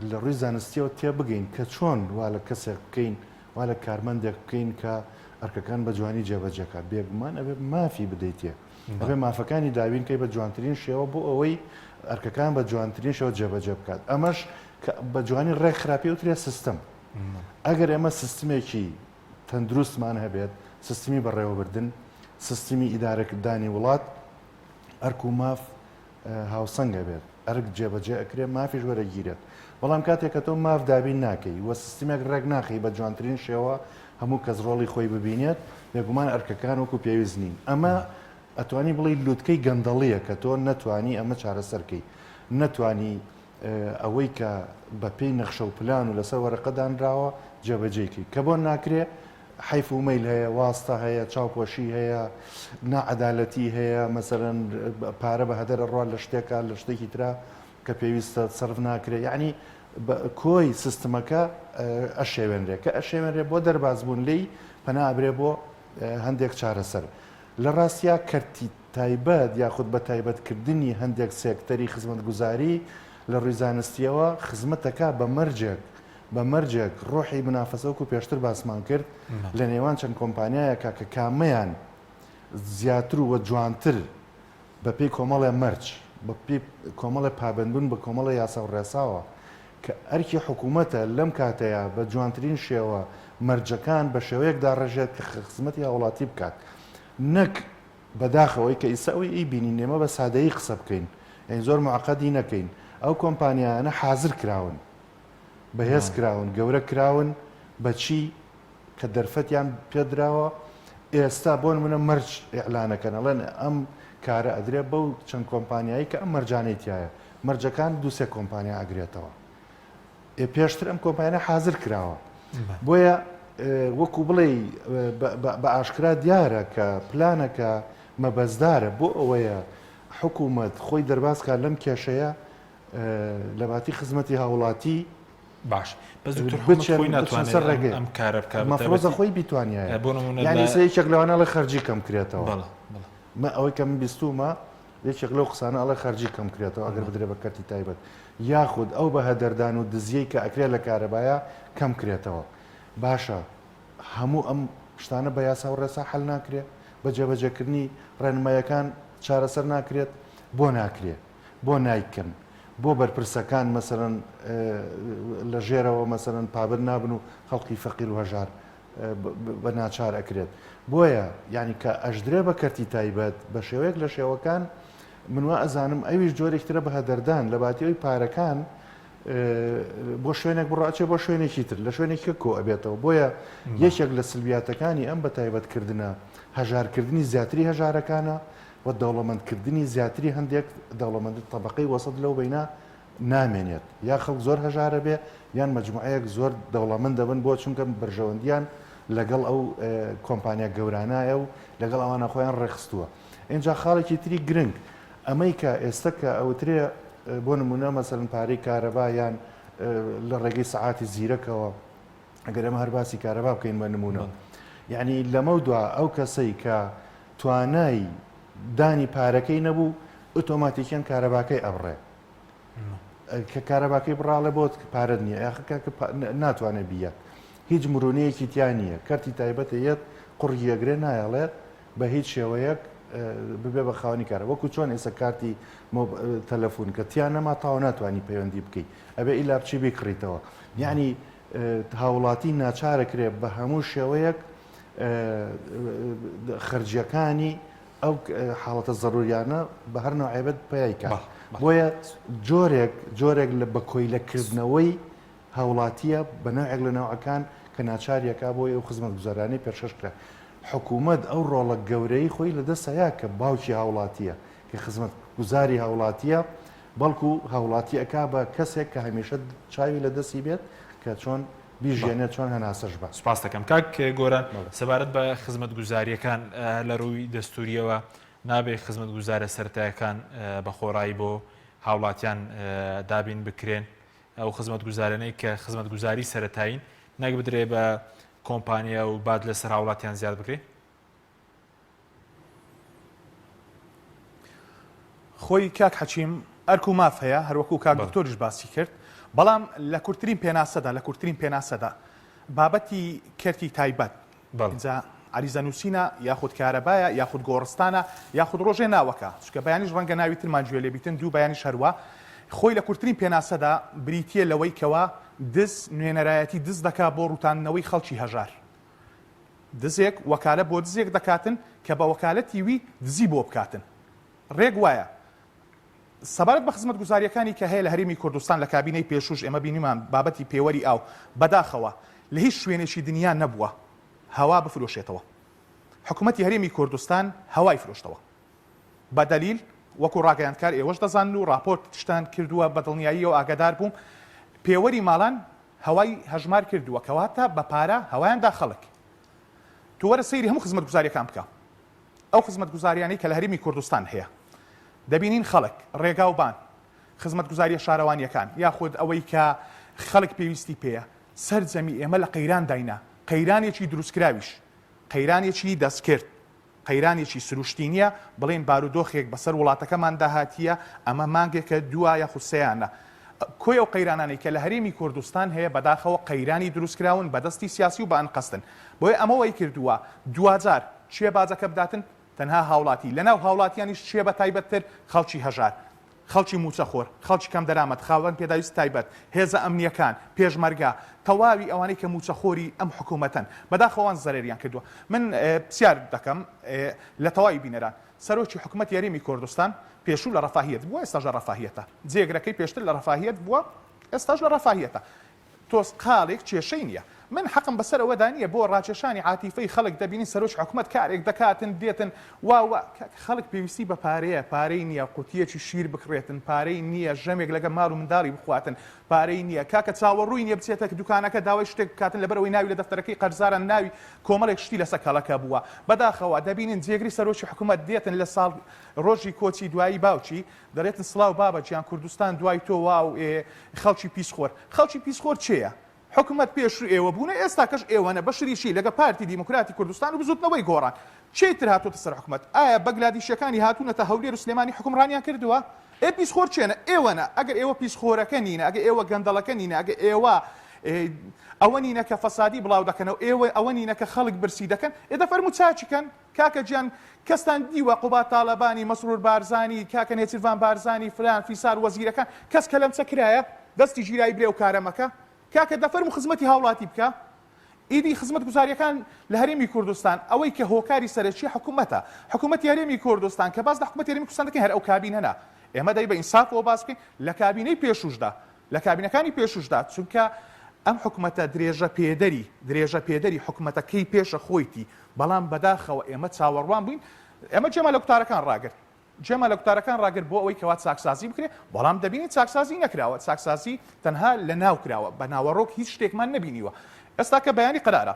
S3: لە ڕووی زانستیەوە تێبگەین کە چۆن وا لە کەسێک بکەین وا لە کارمەندێک بکەین کە ئەرکەکان بە جوانی جێبەجێکە بێگومان ئەبێ مافی بدەیتێ ئەبێ مافەکانی داوینکەی بە جوانترین شێوە بۆ ئەوەی ئەرکەکان بە جوانترین شێوە جێبەجێ بکات ئەمەش بە جوانی ڕێک خراپی وترێ سیستم ئەگەر ئێمە سیستمێکی تەندروستمان هەبێت سیستمی بەڕێوەبردن سیستمی ئیدارەکردانی وڵات ئەرک و ماف هاوسەنگە بێت ئەرک جێبەجێ ئەکرێ مافیش وەرەگیرێت بەڵام کاتێک کە تۆ ماف دابین ناکەی وە سیستمێک ڕێک ناخی بە جوانترین شێوە هەموو کەس ڕۆڵی خۆی ببینێت بێگومان ئەرکەکان وەکو پێویست نین ئەمە ئەتوانی بڵی لووتکەی گەندەڵیە کە تۆ نەتوانی ئەمە چارەسەرکەی نەتوانی ئەوەی کە بە پێی نەخشە و پلان و لەسەر وەرەقەدانراوە جێبەجێکی کە بۆ ناکرێ حیف و مەیل هەیە واستە هەیە چاوپۆشی هەیە نائەدالەتی هەیە مەسەرەن پارە بە هەدەرە ڕوا لە شتێکە لە شتێکی ترا کە پێویستە سەرف ناکرێ یعنی کۆی سیستمەکە ئەشێوێنرێ کە ئەشێوێنرێ بۆ دەربازبوون لی پەنابرێ بۆ هەندێک چارەسەر لە ڕاستیا کەرتی تایبەت یاخود بە تایبەتکردنی هەندێک سێکتەری خزمەتگوزاری لە ڕووی زانستیەوە خزمەتەکە بە مەرجێک ڕۆحی منافەسەوەکو پێشتر باسمان کرد لە نێوان چەند کۆمپانیایەکە کە کامیان زیاتر و وە جوانتر بە پێی کۆمەڵێ مەرج بە پێی کۆمەڵی پابندبوون بە کۆمەڵی یاسا و ڕێساوە کە ئەرکی حکوومەتە لەم کاتەیە بە جوانترین شێوە مەرجەکان بە شێوەیەکدا ڕژێت کە خزمەتی هاوڵاتی بکات نەک بەداخەوەی کە ئیساوی ئیبینی نێمە بە سادەیی قسە بکەین ئەین زۆر معقەدی نەکەین ئەو کۆمپانیانە حازر کراون بەهێز کراون گەورە کراون بەچی کە دەرفەتیان پێدراوە ئێستا بۆ نمونە مەرج ئیعلانەکەن ئەڵێن ئەم کارە ئەدرێ بەو چەند کۆمپانیایی کە ئەم مەرجانەی تایە مەرجەکان دووسێ کۆمپانیا ئەگرێتەوە پێشتر ئەم کۆمپانیانە حازر کراوە بۆیە وەکو بڵێ بە ئاشکرا دیارە کە پلانەکە مەبەزدارە بۆ ئەوەیە حکوومەت خۆی دەرباسکە لەم کێشەیە لە باتی خزمەتی هاوڵاتی
S1: باش بەس خۆی ناتوانێت ئەم کارە بکات
S3: مەفرۆزە خۆی بیتوانایە یعنی سەیەکێک لەوانە لە خەرجی کەم کرێتەوە ئەوەی کە من بیستومە یەکێک لەو قسانە ئەڵێ خەرجی کەم کرێتەوە ئەگەر بدرێ بە کەرتی تایبەت یاخود ئەو بە هەدەردان و دزیەی کە ئەکرێت لە کارەبایە کەم کرێتەوە باشە هەموو ئەم شتانە بە یاسا و ڕێسا حەل ناکرێت بە جێبەجێکردنی ڕێنمایەکان چارەسەر ناکرێت بۆ ناکرێت بۆ نایکەن بۆ بەرپرسەکان مەسەرەن لە ژێرەوە مەسەرەن پابر نابن و خەڵقی فەقیر و هەژار بە ناچار ئەکرێت بۆیە یعنی کە ئەژدرێ بە کەرتی تایبەت بە شێوەیەک لە شێوەکان منوا ئەزانم ئەویش جۆرێکترە بە هەدەردان لە باتیەوەی پارەکان بۆ شوێنێک بڕاچێ بۆ شوێنێکی تر لە شوێنێکی کۆ ئەبێتەوە بۆیە یەکێک لە سلبیاتەکانی ئەم بە تایبەتکردنە هەژارکردنی زیاتری هەژارەکانە و دەوڵەمەندکردنی زیاتری هەندێک دەوڵەمەند تەبقەی وەسەد لەو بینە نامێنێت یا خەڵک زۆر هەژارە بێ یان مەجموعەیەک زۆر دەوڵەمەند دەبن بۆ چونکە بەرژەوەندیان لەگەڵ ئەو کۆمپانیا گەورانایە و لەگەڵ ئەوانە خۆیان ڕێخستووە اینجا خاڵێکی تری گرنگ ئەمەی کە ئێستا کە ئەوترێ بۆ نمونە مەسەرن پارەی کارەبا یان لە ڕێگەی سەعاتی زیرەکەوە ئەگەر ئەمە هەر باسی کارەبا بکەین بە نمونە یعنی لەمە دووە ئەو کەسەی کە توانای دانی پارەکەی نەبوو ئۆتۆماتیکیان کارەباکەی ئەبڕێ کە کارەباکەی بڕاڵێ بۆ پارەت نییە یاخکە ناتوانێت بیە هیچ مرۆنەیەکی تیان نییە کەرتی تایبەتە یەت قوڕگیەگرێ نایەڵێت بە هیچ شێوەیەک ببێ بە خاوەنی کارە وەکو چۆن ئێستا کارتی تەلەفۆن کە تیان نەما تاو ناتوانانی پەیوەندی بکەیت ئەبێ ئیلا بچی بکڕیتەوە یعنی هاوڵاتی ناچارەکرێ بە هەموو شێوەیەک خەرجیەکانی ئەو حاڵەتە زەڕوریانە بە هەر نوعیبەت پێیکە بۆیە جۆرێک لە بە کۆیلەکردنەوەی هاوڵاتیە بە نوعێک لە ناوعەکان کە ناچاریەکە بۆی ئەو خزمەت گوزارانی پێشکەشکرا حکوومەت ئەو ڕۆڵە گەورەی خۆی لە دەستەیە کە باوکی هاوڵاتیە کە خزمەت گوزاری هاوڵاتیە بەڵکو هاوڵاتی ئەکا بە کەسێک کە هەمیشە چاوی لە دەستی بێت کە چۆن بیژێنێت چۆن هەناسەش بە
S1: سپاس دەکەم کاک گۆران سەبارەت بە خزمەت گوزاریەکان لە ڕووی دەستوریەوە نابێت خزمەت گوزارە سەرەتاییەکان بە خۆڕایی بۆ هاوڵاتیان دابین بکرێن ئەو خزمەت گوزارانەی کە خزمەت گوزاری سەرەتایین نەک بدرێ بە کۆمپانیا و بعد لەسەر هاوڵاتیان زیاد بکرێت
S4: خۆی کاک حەچیم ئەرک و ماف هەیە هەروەکو کاک دکتۆریش باسی کرد بەڵام لە کورتترین پێناسەدا بابەتی کەرتی تایبەت اینجا عریزە نووسینە یاخود کارەبایە یاخود گۆڕستانە یاخود ڕۆژێ ناوەکە چکە بەیانیش ڕەنگە ناوی ترمانگوێ لێبیتن دوو بەیانیش هەروە خۆی لە کورتترین پێناسەدا بریتە لەوەی کەوە دز نوێنەرایەتی دز دەکا بۆ ڕوتانەوەی خەڵکی هەژار دزێک وەکالە بۆ دزێک دەکاتن کە بە وەکالەتی وی دزی بۆ بکاتن ڕێک وایە سەبارەت بە خزمەت گوزاریەکانی کە هەیە لە هەرێمی کوردستان لە کابینەی پێشوش ئێمە بینیمان بابەتی پێوەری ئاو بەداخەوە لە هیچ شوێنێکی دنیا نەبووە هەوا بفرۆشێتەوە حکوومەتی هەرێمی کوردستان هەوای فرۆشتەوە بە دەلیل وەکو ڕاگەیاندکار ئێوەش دەزانن و راپۆرت تشتان کردووە بە دڵنیایی و ئاگادار بووم پێوەری ماڵان هەوای هەژمار کردووە کەواتە بە پارە هەوایاندا خەڵک تو وەرە سەیری هەموو خزمەت گوزاریەکان بکە ئەو خزمەت گوزاریانەی کە لە هەرێمی کوردستان هەیە دەبینین خەڵک ڕێگاوبان خزمەت گوزاریە شارەوانیەکان یاخود ئەوەی کە خەڵک پێویستی پێیە سەرجەمی ئێمە لە قەیران داینا قەیرانێکی دروستکراویش قەیرانێکی دەستکرد قەیرانێکی سروشتینیە بڵێن بارودۆخێک بەسەر وڵاتەکەمان داهاتیە ئەمە مانگێکە دووە یاخود سەیانە کۆی ئەو قەیرانانەی کە لە هەرێمی کوردستان هەیە بەداخەوە قەیرانی دروستکراون بەدەستی سیاسی و بە ئەنقەستن بۆیە ئەمەوەی کردووە دوجار چێ بازەکە بداتن تەنها هاوڵاتی لەناو هاوڵاتیانیش چێ بە تایبەتتر خەڵکی هەژار خەڵکی موچەخۆر خەڵکی کەم دەرامەت خاوەن پێداویست تایبەت هێزە ئەمنیەکان پێشمەرگا تەواوی ئەوانەی کە موچەخۆری ئەم حکوومەتەن بەداخەوان زەرێریان کردووە من پرسیار دەکەم لە تەواوی بینەران سەرۆکی حکوومەتی هەرێمی کوردستان پێشوو لە ڕەفاهیەت بووە ئێستاش لە ڕەفاهیەتە جێگرەکەی پێشتر لە ڕەفاهیەت بووە ئێستاش لە ڕەفاهیەتە تۆس قاڵێک کێشەی نییە من حەقم بەسەر ئەوەدا نییە بۆ ڕاکێشانی عاتیفەی خەڵک دەبینی سەرۆکی حکوومەت کارێک دەکاتن دێتن وا خەڵک پێویستی بە پارەیە پارەی نییە قوتیەکی شیر بکڕێتن پارەی نییە ژەمێک لەگە ماڵ و منداڵی بخواتن پارەی نییە کاکە چاوەڕووی نییە بچێتە دوکانەکە داوای شتێک بکاتن لەبەرەوەی ناوی لە دەفتەرەکەی قەرزارە ناوی کۆمەڵێک شتی لەسەر کەڵەکە بووە بەداخەوە دەبینین جێگری سەرۆکی حکوومەت دێتن لە ساڵ ڕۆژی کۆچی دوایی باوکی دەڵێتن سڵاو بابەجیان کوردستان دوای تۆ واو خەڵکی پیسخۆر چێیە حکومت پێشوو ئێوە بوونە ئێستا کەش ئێوەنە بەشریشی لەگە پارتی دیموکراتی کوردستان و بزوتنەوەی گۆڕان چیتر هاتوۆتە سەر حکومت ئایا بەگلادیشەکانی هاتوونەتە هەولێر و سلێمانی حکومڕانیان کردووە پیسخۆر چێنە ئێوەنە ئەگەر ئێوە پیسخۆرەکە نینە ئەگە ئێوە گەندەڵەکە نینە ئەگە ئێوە ئەوە نینە کە فەسادی بڵاو دەکەنەوە ئێوە ئەوە نینە کە خەڵک برسی دەکەن ئێدە فەرموو چاچکەن کاکە گیان کەستان دیوە قوبات تاالبانی مەسرور بارزانی کاکە نێچیروان بارزانی فران فیسار وەزیرەکان کەس کە لەم چەکرایە دەستی ژیرایی برێ و کارەمەکە کاکە دەفەرموو خزمەتی هاوڵاتی بکە ئیدی خزمەت گوزاریەکان لە هەرێمی کوردستان ئەوەی کە هۆکاری سەرەکی حکوومەتە حکوومەتی هەرێمی کوردستان کە باز لە حکوومەتی هەرێمی کوردستان دەکەن هەر ئەو کابینەنا ئێمە دەی بە ئینسافەوە باس بکەین لە کابینەی پێشوشدا لە کابینەکانی پێشوشدا چونکە ئەم حکوومەتە درێژە پێدەری حکوومەتەکەی پێشە خۆیتی بەڵام بەداخەوە ئێمە چاوەڕوان بووین ئێمە جێمە لە قوتارەکان ڕاگرت جێمە لە قوتارەکان ڕاگرت بۆ ئەوەی کەوا چاکسازی بکرێت بەڵام دەبینی چاکسازی نەکراوە چاکسازی تەنها لە ناو کراوە بە ناوەڕۆک هیچ شتێکمان نەبینیوە ئێستا کە بەیانی قرارە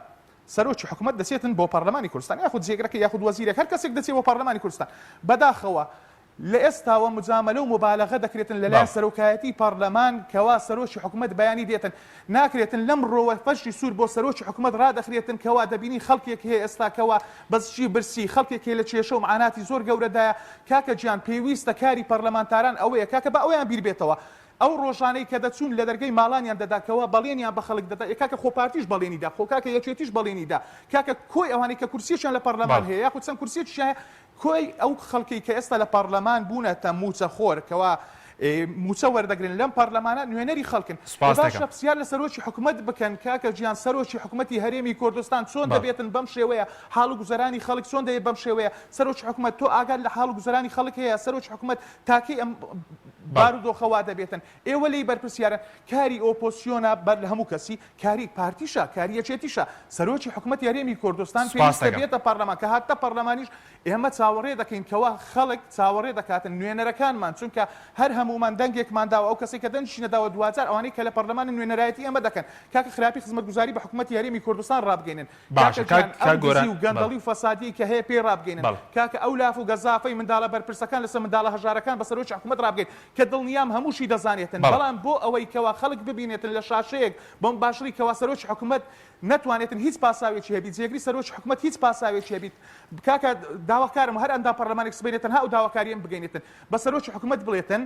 S4: سەرۆکی حکوومەت دەچێتن بۆ پەرلەمانی کوردستان یاخود جێگرەکە یاخود وەزیرێک هەر کەسێک دەچێت بۆ پەرلەمانی کوردستان بەداخەوە لە ئێستاوە مجاملە و مبالغە دەکرێتن لەلایەن سەرۆکایەتی پەرلەمان کەوا سەرۆکی حکوومەت بەیانی دێتن ناکرێتن لەم ڕۆوە فەشی سوور بۆ سەرۆکی حکوومەت ڕادەخرێتن کەوا دەبینی خەڵکێک هەیە ئێستا کەوا بەزچی برسی خەڵکێک لە کێشە و معاناتی زۆر گەورەدایە کاکە گیان پێویستە کاری پەرلەمانتاران ئەوەیە کاکە بە ئەویان بیر بێتەوە ئەو ڕۆژانەی کە دەچوون لە دەرگەی ماڵانیان دەداکەوە بەڵێنیان بە خەڵک دەدا کاکە خۆپارتیش بەڵێنیدا خۆ کاکە یەکێتیش بەڵێنیدا کاکە کۆی ئەوانەی کە کورسیشیان لە پەرلەمان هەیە یاخود چەند کورسییان کۆی ئەو خەڵکی کە ئێستا لە پەرلەمان بوونەتە موچە خۆر کەوا موچە وەردەگرن لەم پەرلەمانە نوێنەری خەڵکن باشە پرسیار لە سەرۆکی حکوومەت بکەن کاکە گیان سەرۆکی حکوومەتی هەرێمی کوردستان چۆن دەبێتن بەم شێوەیە حاڵ و گوزەرانی خەڵک چۆن دەبێت بەم شێوەیە سەرۆکی حکوومەت تۆ ئاگاد لە حاڵ و گوزەرانی خەڵک هەیە سەرۆکی حکوومەت تاکەی ئەم بارودۆخەوا دەبێتن ئێوە لی بەرپرسیارن کاری ئۆپۆسیۆنە بەر لە هەموو کەسی کاری پارتیشە کاری یەکێتیشە سەرۆکی حکوومەتی هەرێمی کوردستان پێویستە بێتە پەرلەمان کە هاتە پەرلەمانیش ئێمە چاوەڕێ دەکەین کەوا خەڵک چاوەڕێ دەکاتن نوێنەرەکانمان چونکە هەر هەمومان دەنگێکمان داوە ئەو کەسێک کە دەنجینە داوە دوجار ئەوانەی کە لە پەرلەمان نوێنەرایەتی ئێمە دەکەن کاکە خراپی خزمەتگوزاری بە حکوومەتی هەرێمی کوردستان ڕابگەینن کاکە و گەندەڵی و فەسادی کە هەیە پێ ڕابگەینن کاکە ئەو لاف و گەزافەی منداڵە بەرپرسەکان لەسەر منداڵە هەژارەکان بە سەرۆکی حکوومەت ڕابگەین کە دڵنیام هەمووشی دەزانێتن بەڵام بۆ ئەوەی کەوا خەڵک ببینێتن لە شاشەیەک بۆم باشری کەوا سەرۆکی حکوومەت نەتوانێتن هیچ پاساوێکی هەبیت جێگری سەرۆکی حکوومەت هیچ پاساوێکی هەبیت کاکە داواکارم هەر ئەندا پەرلەمانێک سبێنێتن ها و داواکاریان بگەینێتن بە سەرۆکی حکوومەت بڵێتن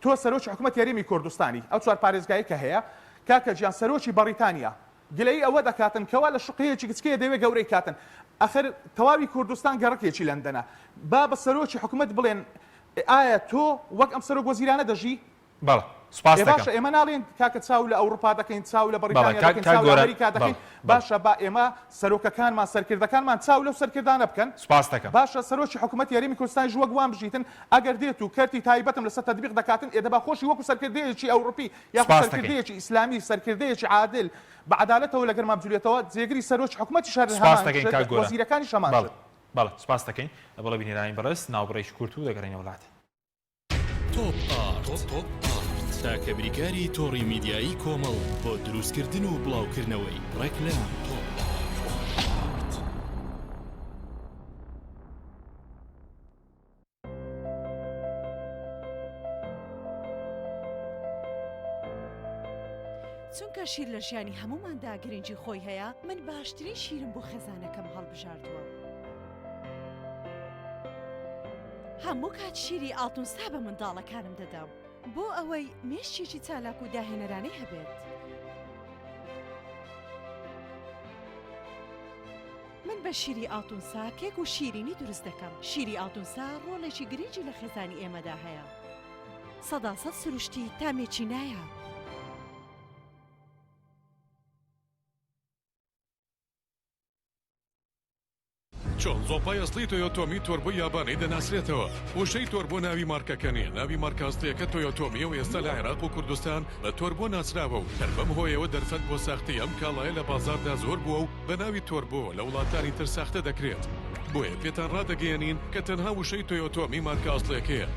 S4: تۆ سەرۆکی حکوومەتی هەرێمی کوردستانی ئەو چوار پارێزگایی کە هەیە کاکە گیان سەرۆکی بەریتانیا گلەی ئەوە دەکاتن کەوا لە شوقەیەکی کچکەیە دەوێت گەورەی کاتن ئەخر تەواوی کوردستان گەڕکێکی لەندەنە با بە سەرۆکی حکوومەت بڵێن ئایا تۆ وەک ئەم سەرۆک وەزیرانە دەژی
S1: بەڵێ سپاس دەکەم
S4: باشە ئێمە ناڵێن کاکە چاو لە ئەوروپا دەکەین چاو لە بەریتانیا دەکەین چاو لە ئەمریکا دەکەین باشە با ئێمە سەرۆکەکانمان سەرکردەکانمان چاو لەو سەرکردانە بکەن
S1: سپاس دەکەم
S4: باشە سەرۆکی حکوومەتی هەرێمی کوردستان ژوەک وان بژیتن ئەگەر دێت و کەرتی تایبەتم لەسەر تەطبیق دەکاتن ئێدەبا خۆشی وەکو سەرکردەیەکی ئەوروپی یاخود سەرکردەیەکی ئیسلامی سەرکردەیەکی عادل بە عەدالەتەوە لەگەرمان بجوڵێتەوە جێگری سەرۆکی حکوومەتی شار وەزیرەکانی شەمان
S1: بەڵێ سپاس دەکەین بەڵێ بینێرانی بەڕێست ناوبڕێکی کورت و دەگەڕێنەوە وڵات
S5: تۆپ ئارت تاکە بریکاری تۆڕی میدیایی کۆمەڵ بۆ دروستکردن و بڵاوکردنەوەی ڕێکلام
S6: چونکە شیر لە ژیانی هەموماندا گرنگی خۆی هەیە من باشترین شیرم بۆ خێزانەکەم هەڵبژاردووە هەموو کات شیری ئاڵتونسا بە منداڵەکانم دەدەم بۆ ئەوەی مێشتێکی چالاک و داهێنەرانەی هەبێت من بە شیری ئاڵتونسا کێک و شیرینی دروست دەکەم شیری ئاڵتونسا ڕۆڵێکی گرنگی لە خێزانی ئێمەدا هەیە 100% سروشتی تامێکی نایە
S7: چۆن زۆپای ئەسڵی تۆیۆتۆمی تۆربۆ یابانەی دەناسرێتەوە وشەی تۆربۆ ناوی مارکەکە نیە ناوی مارکاستەیەکە تۆیۆتۆمیە و ئێستا لە عێراق و کوردستان بە تۆربۆ ناسراوە و هەربەم هۆیەوە دەرفەت بۆ ساختی ئەم کاڵایە لە بازاردا زۆر بووە و بە ناوی تۆربۆ لە وڵاتانی تر ساختە دەکرێت بۆیە پێتان ڕادەگەیەنین کە تەنها وشەی تۆیۆتۆمی مارکە ئەسڵیەکەیە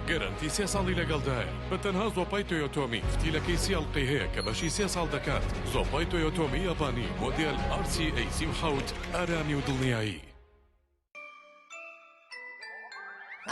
S7: گەرانتی 3 ساڵی لەگەڵدایە بە تەنها زۆپای تۆیۆتۆمی فتیلەکەی سیاڵقی هەیە کە بەشی 3 ساڵ دەکات زۆپای تۆیۆتۆمی یابانی مۆدێل RC-A37 ئارامی و دڵنیایی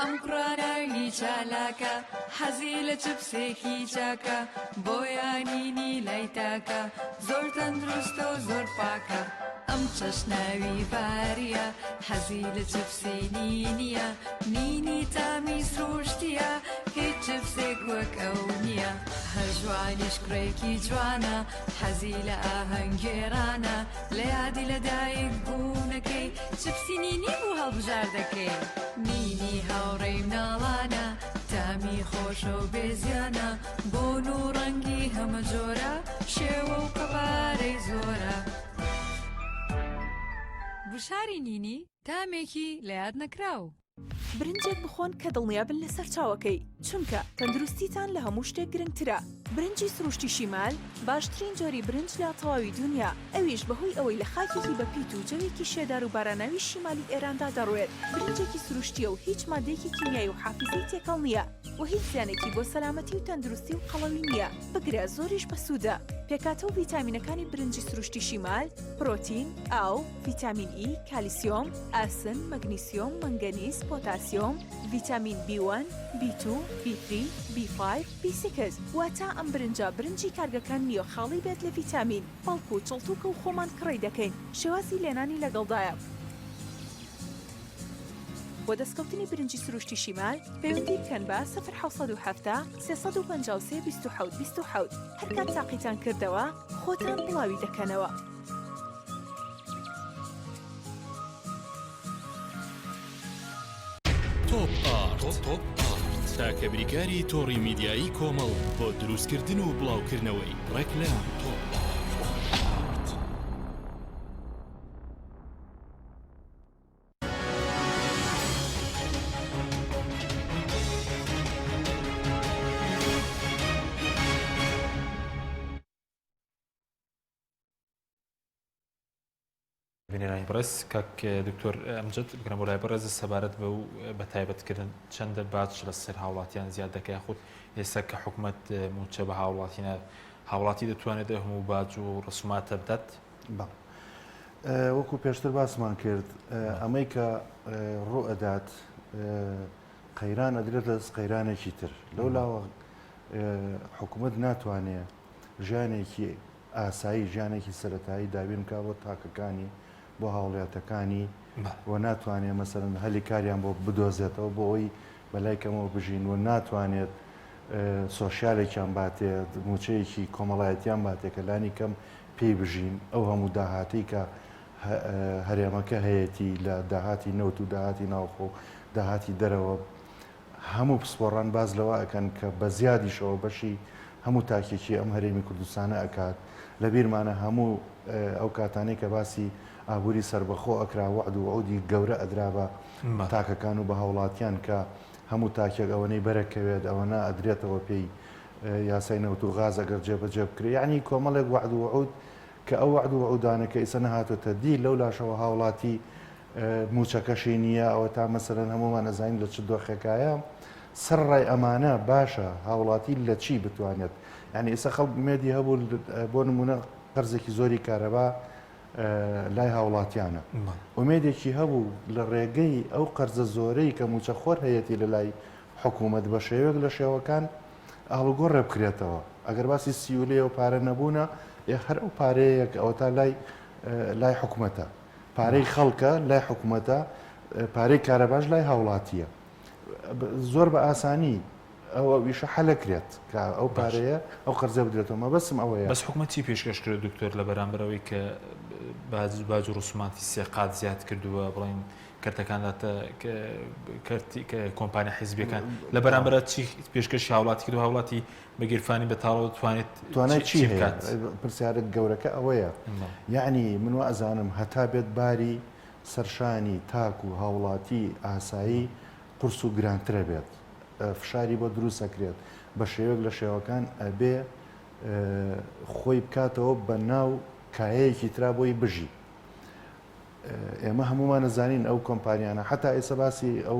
S8: ئەم قڕاناوی چالاکە حەزی لە چپسێکی چاکە بۆیانینی لای تاکە زۆر تەندروستە و زۆر پاکە ئەم چەشناوی باریە حەزی لە چپسی نینیە نینی تامی سروشتیە هیچ چپسێک وەک ئەو نییە هەر جوانیش کوڕێکی جوانە حەزی لە ئاهەنگێرانە لە یادی لەدایک بوونەکەی چپسی نینی بوو هەڵبژار دەکەی نینی هاوڕێی مناڵانە تامی خۆشە و بێزیانە بۆن و ڕەنگی هەمە جۆرە شێوە و قەبارەی زۆرە بشاری نینی تامێکی لە یاد نەکراو
S9: برنجێک بخۆن کە دڵنیابن لەسەر چاوەکەی چونکە تەندروستیتان لە هەموو شتێک گرنگترە برنجی سروشتی شیمال باشترین جۆری برنج لە تەواوی دنیا ئەویش بەهۆی ئەوەی لە خاکێکی بەپیت و جەوێکی شێدار و باراناوی شیمالی ئێراندا دەڕوێت برنجێکی سروشتیە و هیچ مادەیەکی کیمیایی و حافزەی تێکەڵ نییە و هیچ زیانێکی بۆ سەلامەتی و تەندروستی و قەڵەوی نییە بگرە زۆریش بەسوودە پێکاتە و ڤیتامینەکانی برنجی سروشتی شیمال پرۆتین، ئاو، ڤیتامین ئی، کالیسیۆم، ئاسن، مەگنیسیۆم، مەنگەنیز، پۆتاسیۆم، ڤیتامین B1، B2، B3، B5، B6 واتە ئەم برنجی کارگەکان نییە خاڵی بێت لە ڤیتامین بەڵکو و چڵتوکە و خۆمان کڕی دەکەین شێوازی لێنانی لەگەڵدایە بۆ دەستکەوتنی برنجی سروشتی شیمال پەیوەندی بکەن بە 1970 353 27 27 هەر کات تاقیتان کردەوە خۆتان بڵاوی دەکەنەوە.
S5: تۆپ ئارت تاکە بریکاری تۆڕی میدیایی کۆمەڵ بۆ دروستکردن و بڵاوکردنەوەی ڕێکلام تۆپ
S1: بینێرانی بەڕێز کاک دکتۆر ئەمجد بگرم بۆ لای بەڕێز سەبارەت بە و بەتایبەتکردن چەندە باج لەسەر هاوڵاتیان زیاد دەکەی خودت ئێستا کە حکوومەت موچە بە هاوڵاتی دەتوانێت هەموو باج و ڕسوماتە بدات
S3: وەکو پێشتر باسمان کرد ئەمەی کە ڕوو ئەدات قەیران ئەدرێت لە قەیرانێکی تر لەولاوە حکوومەت ناتوانێت ژیانێکی ئاسایی ژیانێکی سەرەتایی دابین بکات بۆ تاکەکانی بۆ هاوڵاتەکانی و ناتوانێت مەسەرەن هەلی کاریان بۆ بدۆزێتەوە بۆ ئەوی بەلای کەمەوە بژین و ناتوانێت سۆشیالێکیان باتێت موچەیەکی کۆمەڵایەتیان باتێت کە لانی کەم پێی بژین ئەو هەموو داهاتی کە هەرێمەکە هەیەی لە داهاتی نەوت و داهاتی ناوخۆ داهاتی دەرەوە هەموو پسپۆڕان باز لەوە ئەکەن کە بە زیادیشەوە بەشی هەموو تاکێکی ئەم هەرێمی کوردستانە ئەکات لە بیرمانە هەموو ئەو کاتانەی کە باسی ئابووری سربەخۆ ئەکرا وعد و عودی گەورە ئەدرا بە تاکەکان و بە هاوڵاتیان کە هەموو تاکێک ئەوەنەی بەرەکەوێت ئەوەنە ئەدرێتەوە پێی یاسای نەوت و غاز ئەگەر جێبەجێ بکرێ یعنی کۆمەڵێک وعد و عود کە ئەو وعد و عودانە کە ئیسە نەهاتۆتە دی لەو لاشەوە هاوڵاتی موچەکەشی نییە ئەوە تا مەسەرەن هەمومان ئەزانین لە چ دۆخێکایە سەرڕای ئەمانە باشە هاوڵاتی لە چی بتوانێت یعنی ئێستا خەڵک مێدی هەبوو بۆ نمونە قەرزێکی زۆری کارەبا لای هاوڵاتیانە ئومێدێکی هەبوو لە ڕێگەی ئەو قەرزە زۆرەی کە موچەخۆر هەیەی لە لای حکوومەت بە شێوەیەک لە شێوەکان ئاڵوگۆڕ ڕێ بکرێتەوە ئەگەر باسی سیولێ و پارە نەبوونە هەر ئەو پارەیەک ئەوە تا لای حکوومەتە پارەی خەڵکە لای حکوومەتە پارەی کارەباش لای هاوڵاتیە زۆر بە ئاسانی ئەوە ویشە حەلەکرێت کە ئەو پارەیە ئەو قەرزە بدرێتەوە مەبەستم ئەوەیە
S1: بەس حکوومەتی پێشکەش کرد دکتۆر لە بەرامبەرەوەی کە باج و ڕسوماتی سێقات زیاد کردووە بڵین کەرتەکاناتە کۆمپانیا حیزبیەکان لە بەرامبەر چی پێشکەشی هاوڵاتی کرد و هاوڵاتی بەگیرفانی بەتاڵەوە
S3: توانێت چی بکات پرسیارت گەورەکە ئەوەیە یعنی من وا ئەزانم هەتا بێت باری سەرشانی تاک و هاوڵاتی ئاسایی قورس و گرانترە بێت فشاری بۆ دروست ئەکرێت بە شێوەیەک لە شێوەکان ئەبێ خۆی بکاتەوە بە ناو کایەیەکی ترا بۆی بژی ئێمە هەمومان نەزانین ئەو کۆمپانیانە حتا ئێستا باسی ئەو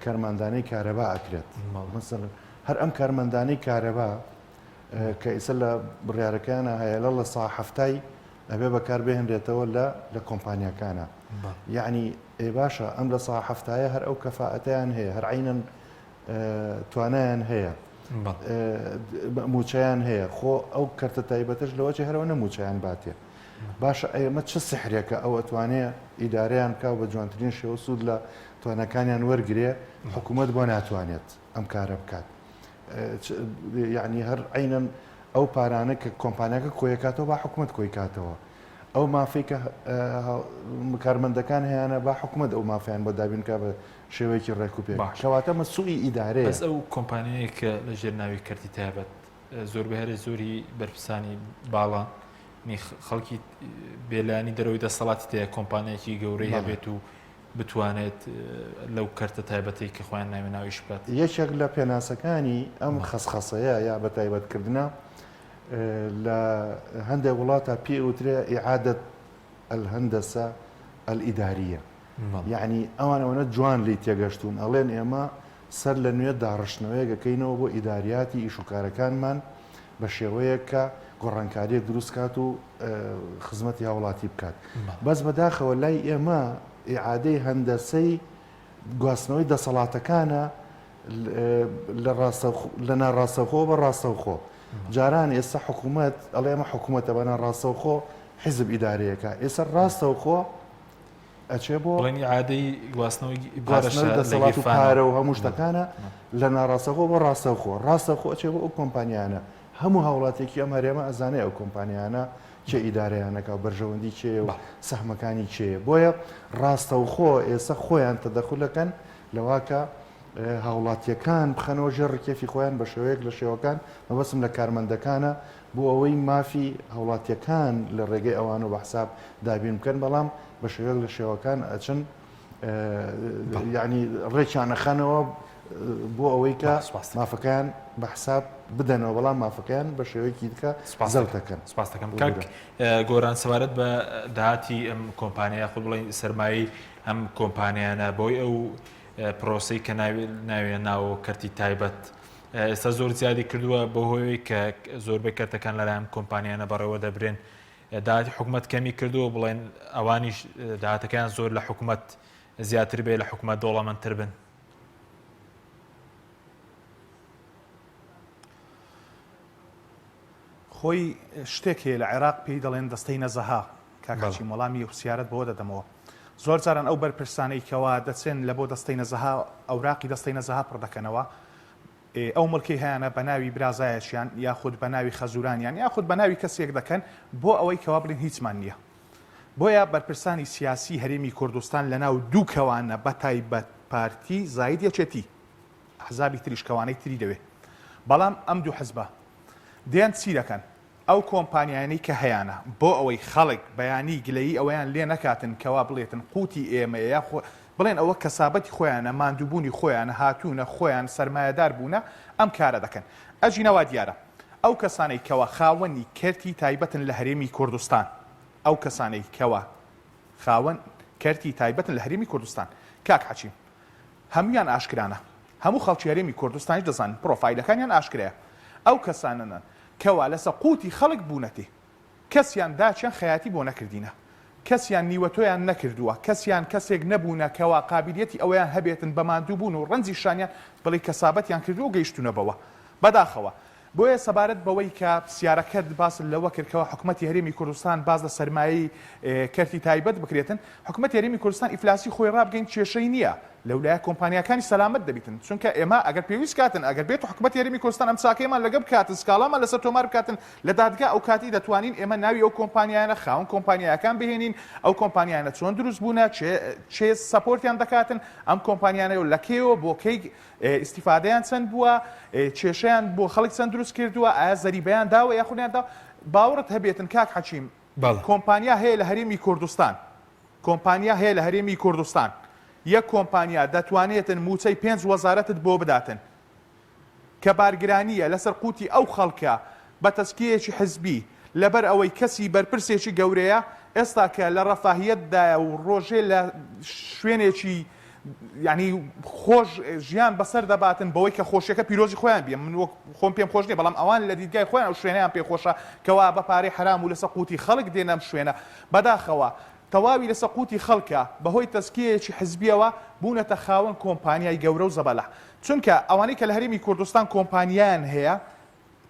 S3: کارمەندانەی کارەبا ئەکرێت مەسەڵەن هەر ئەم کارمەندانەی کارەبا کە ئێستا لە بڕیارەکانە هەیە لە سا هەفتای ئەبێ بەکار بهێنرێتەوە لە کۆمپانیاکانە یعنی ئێ باشە ئەم لە سا هەفتایە هەر ئەو کەفاەتیان هەیە هەر عینەن توانایان هەیە موچیان هەیە خۆ ئەو کەرتە تایبەتش لەوەی هەرەوە نەموچیان باتێ باشە ئێمە چه سحرێکە ئەو ئەتوانێ ئیدارەیان کا بە جوانترین شێوە سوود لە توانەکانیان وەرگێ حکوومەت بۆ ناتوانێت ئەم کارە بکات یعنی هەر عینەن ئەو پارانە کە کۆمپانیاکە کۆیەکاتەوە با حکوومەت کۆی کاتەوە ئەو مافیکە کارمەندەکان هەیەە با حکوومەت ئەو مافیان بۆ دابینکە بە شێوەیەکی ڕێکوپێک کەواتە مەسوولی ئیدارەیە
S1: بەس ئەو کۆمپانیەیە کە لە ژێر ناوی کەرتی تایبەت زۆر بەهێرە زۆری بەرپرسانی باڵا خەڵکی بێلانی دەرەوەی دەسەڵاتی تەیە کۆمپانیایکی گەورەی هەبێت و بتوانێت لەو کەرتە تایبەتی کە خۆیان ناوی ناویش بکات
S3: یەکێک لە پێناسەکانی ئەم خەسخەسەیە یا بە تایبەتکردنە لە هەندێک وڵاتە پێوترێ ئیعادەت الهەندەسە الئیداریە یعنی ئەوانەوەنە جوان لی تێگەشتون ئەڵێن ئێمە سەر لە نوێ داڕشتنەوەیەکەکەینەوە بۆ ئیداریاتی ئیشوکارەکانمان بە شێوەیە کە گۆڕانکاریەک دروستکات و خزمەتی هاوڵاتی بکات بەس بەداخەوە لای ئێمە ئیعادەی هەندەسەی گواستنەوەی دەسەڵاتەکانە لە ناڕاستەوخۆ بە ڕاستەوخۆ جاران ئێستا حکوومەت ئەڵێ ئێمە حکوومەتە بەنا ڕاستەوخۆ حیزب ئیدارەیەەکە ئێستا ڕاستەوخۆ ئەچێ بۆ
S1: بڵێنی عادەی گواستنەوەی
S3: دەسەڵات و پارە و هەموو شتەکانە لە ناڕاستەخۆ بۆ ڕاستەوخۆ ڕاستەخۆ ئەچێ بۆ ئەو کۆمپانیانە هەموو هاوڵاتێکی ئەم هەرێمە ئەزانێ ئەو کۆمپانیانە چه ئیدارەیانەکە و بەرژەوەندی چێ و سەحمەکانی چێ بۆیە ڕاستەوخۆ ئێستا خۆیان تەدەخولەکەن لەواکە هاوڵاتیەکان بخەنەوە ژێر ڕکێفی خۆیان بە شێوەیەک لە شێوەکان مەبەسم لە کارمەندەکانە بۆ ئەوەی مافی هاوڵاتیەکان لە ڕێگەی ئەوان و بەحساب دابین بکەن بەڵام بە شێوەیەک لە شێوەکان ئەچن یعنی ڕێکیانەخەنەوە بۆ ئەوەی کە مافەکان بە حساب بدەنەوە بەڵام مافەکان بە شێوەیەکی دیکە زەوتەکەن
S1: سپاس دەکەم کاک گۆران سەبارەت بە داهاتی ئەم کۆمپانیا خۆ بڵێن سەرمایی ئەم کۆمپانیانە بۆی ئەو پرۆسی کە ناوێ ناوە کەرتی تایبەت ئێستا زۆر زیادی کردووە بۆ هۆی کە زۆربەی کەرتەکان لەلایەن کۆمپانیانە بەڕێوە دەبرێن داهاتی حکوومەت کەمی کردووە بڵێن ئەوانیش داهاتەکان زۆر لە حکوومەت زیاتر بێ لە حکوومەت دۆڵەمەندتر بن
S4: خۆی شتێک هەیە لە عێراق پێی دەڵێن دەستەی نەزەها کاکچی وەڵامی پرسیارەت بۆ دەدەمەوە زۆر جاران ئەو بەرپرسانەیکەوە دەچێن لە بۆ دەستەی نەزەها ئەوراقی دەستەی نەزەها پڕ دەکەنەوە ئەو مڵکی هیانە بە ناوی برازایەکیان یاخود بە ناوی خەزورانیان یاخود بە ناوی کەسێک دەکەن بۆ ئەوەی کەوا بڵین هیچمان نییە بۆیە بەرپرسانی سیاسی هەرێمی کوردستان لە ناو دوو کەوانە بە تایبەت پارتی زاید یەکێتی حزابی تریشکەوانەی تری دەوێت بەڵام ئەم دوو حزبە دێن چی دەکەن ئەو کۆمپانیانی کە هەیەە بۆ ئەوەی خەڵک بەیانی گلەیی ئەویان لێ نەکاتن کەوا بڵێتن قوتی ئێمەیە بڵێن ئەوە کەسابەتی خۆیانە ماندووبوونی خۆیان هاتوونە خۆیان سەرمایەدار بوونە ئەم کارە دەکەن ئەجینەوە دیارە ئەو کەسانەی کەوە خاوەنی کەرتی تایبەتن لە هەرێمی کوردستان ئەو کەسانەی کەوە خاوەن کەرتی تایبەتن لە هەرێمی کوردستان کاک حەچیم هەمویان ئاشکرانە هەموو خەڵکی هەرێمی کوردستانیش دەزانن پرۆفایلەکانیان ئاشکرەیە ئەو کەسانەنە کەوا لەسە قوتی خەڵک بوونەتی کەسیان داچیان خەیاتی بۆ نەکردینە کەسیان نیوەتۆیان نەکردووە کەسیان کەسێک نەبوونە کەوا قابلیەتی ئەویان هەبێتن بە ماندووبوون و ڕەنجی شانیان بڵێ کەسابەتیان کردو و گەیشتونەبەوە بەداخەوە بۆیە سەبارەت بەوەی کە پرسیارەکەت باس لەوە کردکەوە حکوومەتی هەرێمی کوردستان باز لە سەرمایی کەرتی تایبەت بکرێتن حکوومەتی هەرێمی کوردستان ئیفلاسی خۆی ڕابگەین کێشەی نییە لەولایە کۆمپانیەکانی سەلامەت دەبیتن چونکە ئێمە ئەگەر پێویست کاتن ئەگەر بێت حکوومەتی هەرێمی کوردستان ئەم چاکەیەمان لەگە بکاتن سکاڵامان لەسەر تۆمار بکاتن لە دادگا ئەو کاتی دەتوانین ئێمە ناوی ئەو کۆمپانیانە خاوەن کۆمپانیەکان بهێنین ئەو کۆمپانیانە چۆن دروست بوونە چێ سەپۆرتیان دەکاتن ئەم کۆمپانیانە و لەکێوە بۆ کەی ئیسیفادەیان چەند بووە کێشەیان بۆ خەڵک چەند دروست کردووە ئایا زەریبەیان داوە یاخودیان دا باوەڕت هەبێتن کاک حەچیم کۆمپانیا هەیە لە هەرێمی کوردستان کۆمپانیا هەیە لە هەرێمی کوردستان یەک کۆمپانیا دەتوانێتن موچەی 5 وەزارەتت بۆ بداتن کە بارگرانیە لەسەر قوتی ئەو خەڵکە بە تەسکیەکی حزبی لەبەر ئەوەی کەسی بەرپرسێکی گەورەیە ئێستا کە لە ڕەفاهیەتدا و ڕۆژێ لە شوێنێکی ینی خۆش ژیان بەسەر دەباتن بەوەی کە خۆشیەکە پیرۆزی خۆیان بێ من خۆم پێم خۆش نیە بەڵام ئەوان لە دیدگای خۆیان ئەو شوێنیان پێخۆشە کەوا بە پارەی حرام و لەسەر قوتی خەڵک دێنەم شوێنە بەداخەوە تەواوی لەسەر قوتی خەڵکە بەهۆی تەسکیەیەکی حزبیەوە بوونەتە خاوەن کۆمپانیای گەورە و زەبەلەح چونکە ئەوانەی کە لە هەرێمی کوردستان کۆمپانیایان هەیە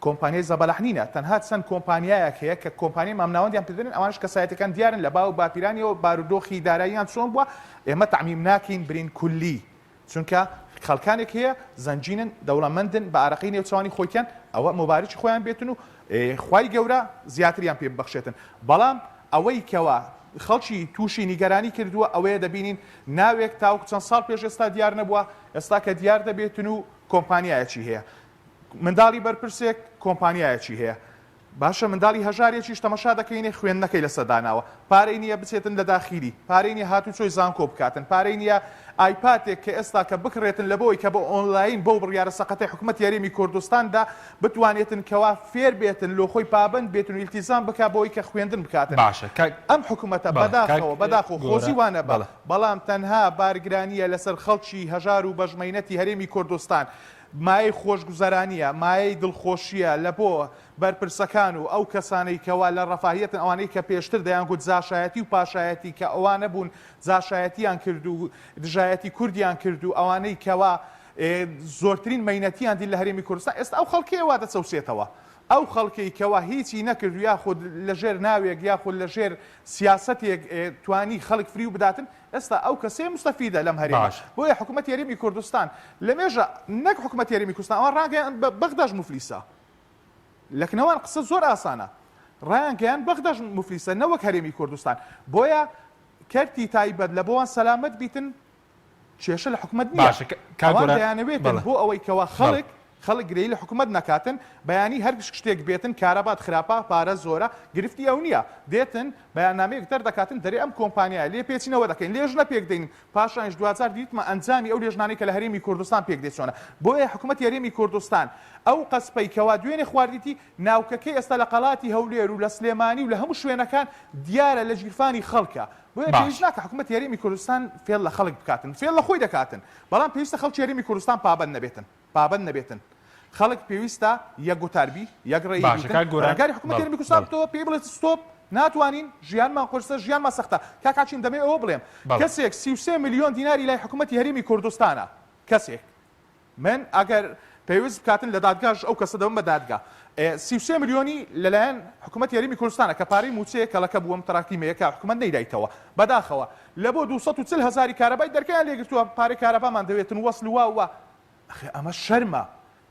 S4: کۆمپانیای زەبەلەح نینە تەنها چەند کۆمپانیایەک هەیە کە کۆمپانیای مامناوەندیان پێدرێن ئەوانش کەسایەتەکان دیارن لە باو باپیرانیەوە بارودۆخی داراییان چۆن بووە ئێمە تەعمیم ناکەین برین کولی چونکە خەڵکانێک هەیە زەنجینن دەوڵەمەندن بە ئارەقەی نێوچوانی خۆیان ئەوە مبارکی خۆیان بێتن و خوای گەورە زیاتریان پێ ببەخشێتن بەڵام ئەوەی کەوە خەڵکی تووشی نیگەرانی کردووە ئەوەیە دەبینین ناوێک تاوکو چەند ساڵ پێش ئێستا دیار نەبووە ئێستا کە دیار دەبێتن و کۆمپانیایەکی هەیە منداڵی بەرپرسێک کۆمپانیایەکی هەیە باشە منداڵی هەژارێکیش تەمەشا دەکەینێ خوێندنەکەی لە سەداناوە پارەی نییە بچێتن لە داخیری پارەی نیە هاتوو چۆی زانکۆ بکاتن پارەی نییە ئایپاتێک کە ئێستا کە بکڕێتن لە بۆی کە بە ئۆنلاین بەو بڕیارە سەقەتەی حکوومەت یاریمی کوردستاندا بتوانێتن کەوا فێر بێتن لۆ خۆی پابند بێتن و ئیلتیزام بکە بۆی کە خوێندن بکاتن
S1: باشە
S4: ئەم حکوومەتە بەداخەوە خۆزی وانە بەڵام تەنها بارگرانیە لەسەر خەڵکی هەژار و بەژمەینەتی هەرێمی کوردستان مایەی خۆشگوزەرانیە مایەی دڵخۆشیە لە بۆ بەرپرسەکان و ئەو کەسانەی کەوا لە ڕەفاهیەتن ئەوانەی کە پێشتر دەیانگوت زاشایەتی و پاشایەتی کە ئەوانە بوون زاشایەتیان کرد و دژایەتی کوردیان کرد و ئەوانەی کەوا زۆرترین مەینەتیان دی لە هەرێمی کوردستان ئێستا ئەو خەڵکیەوە دەچەوسێتەوە ئەو خەڵکی کەوا هیچی نەکرد یاخود لەژێر ناوێک یاخود لەژێر سیاسەتێک توانی خەڵک فری و بداتن ئێستا ئەو کەسێ مستەفیدە لەم هەرێمە بۆیە حکوومەت یاریمی کوردستان لەمێژە نەک حکوومەت یاریمی کوردستان ئەوان ڕاگەیان بەغداژ مفلیسە لەکنەوەن قسە زۆر ئاسانە ڕایانگەیان بەغداژ مفلیسە نەوەک هەرێمی کوردستان بۆیە کەرتی تایبەت لە بۆوان سەلامەت بیتن کێشە لە حکوومەت نییە ئەوان دەیانەوێتن بۆ ئەوەی کەوا خەڵک گرەی لە حکوومەت نەکاتن بەیانی هەر شتێک بێتن کارەبات خراپە پارە زۆرە گرفتی ئەو نییە دێتن بەیاننامەیەک دەردەکاتن دەرێ ئەم کۆمپانیای لێ پێچینەوە دەکەین لێژنە پێک دەین پاشانش 2000 دیتمە ئەنجامی ئەو لێژنانەی کە لە هەرێمی کوردستان پێک دێت چۆنە بۆیە حکوومەت یاریمی کوردستان ئەو قەسپەی کەوا دوێنێ خواردیتی ناوکەکەی ئێستا لە قەڵاتی هەولێر و لە سلێمانی و لە هەموو شوێنەکان دیارە لە ژیرفانی خەڵکە بۆیە پێویست ناکە حکوومەت یاریمی کوردستان فێڵ لە خەڵک بکاتن فێڵ لە خۆی دەکاتن بەڵام پێویستە خەڵکی یاریمی کوردستان پابەند نەبێتن خەڵک پێویستە یەک گوتاربی یەک ڕێگاری حکوومەت یاریمی کوردستان تۆ پێی بڵێت ستۆپ ناتوانین ژیانمان قورسە ژیانمان سەختە کاکاچین دەمێ ئەوە بڵێم کەسێک 33 میلیۆن دیناری لای حکوومەتی هەرێمی کوردستانە کەسێک من ئەگەر پێویست بکاتن لە دادگاش ئەو کەسە دەبم بە دادگا 33 میلیۆنی لەلایەن حکوومەت یاریمی کوردستانە کە پارەی موچەیە کەڵەکە بووەم تراکتیمەیەکە حکوومەت نەیدایتەوە بەداخەوە لە بۆ 240,000 کارەبای دەرکیان لێگرتووە پارەی کارەبامان دەوێتن وەسل وە ئەمە شەرمە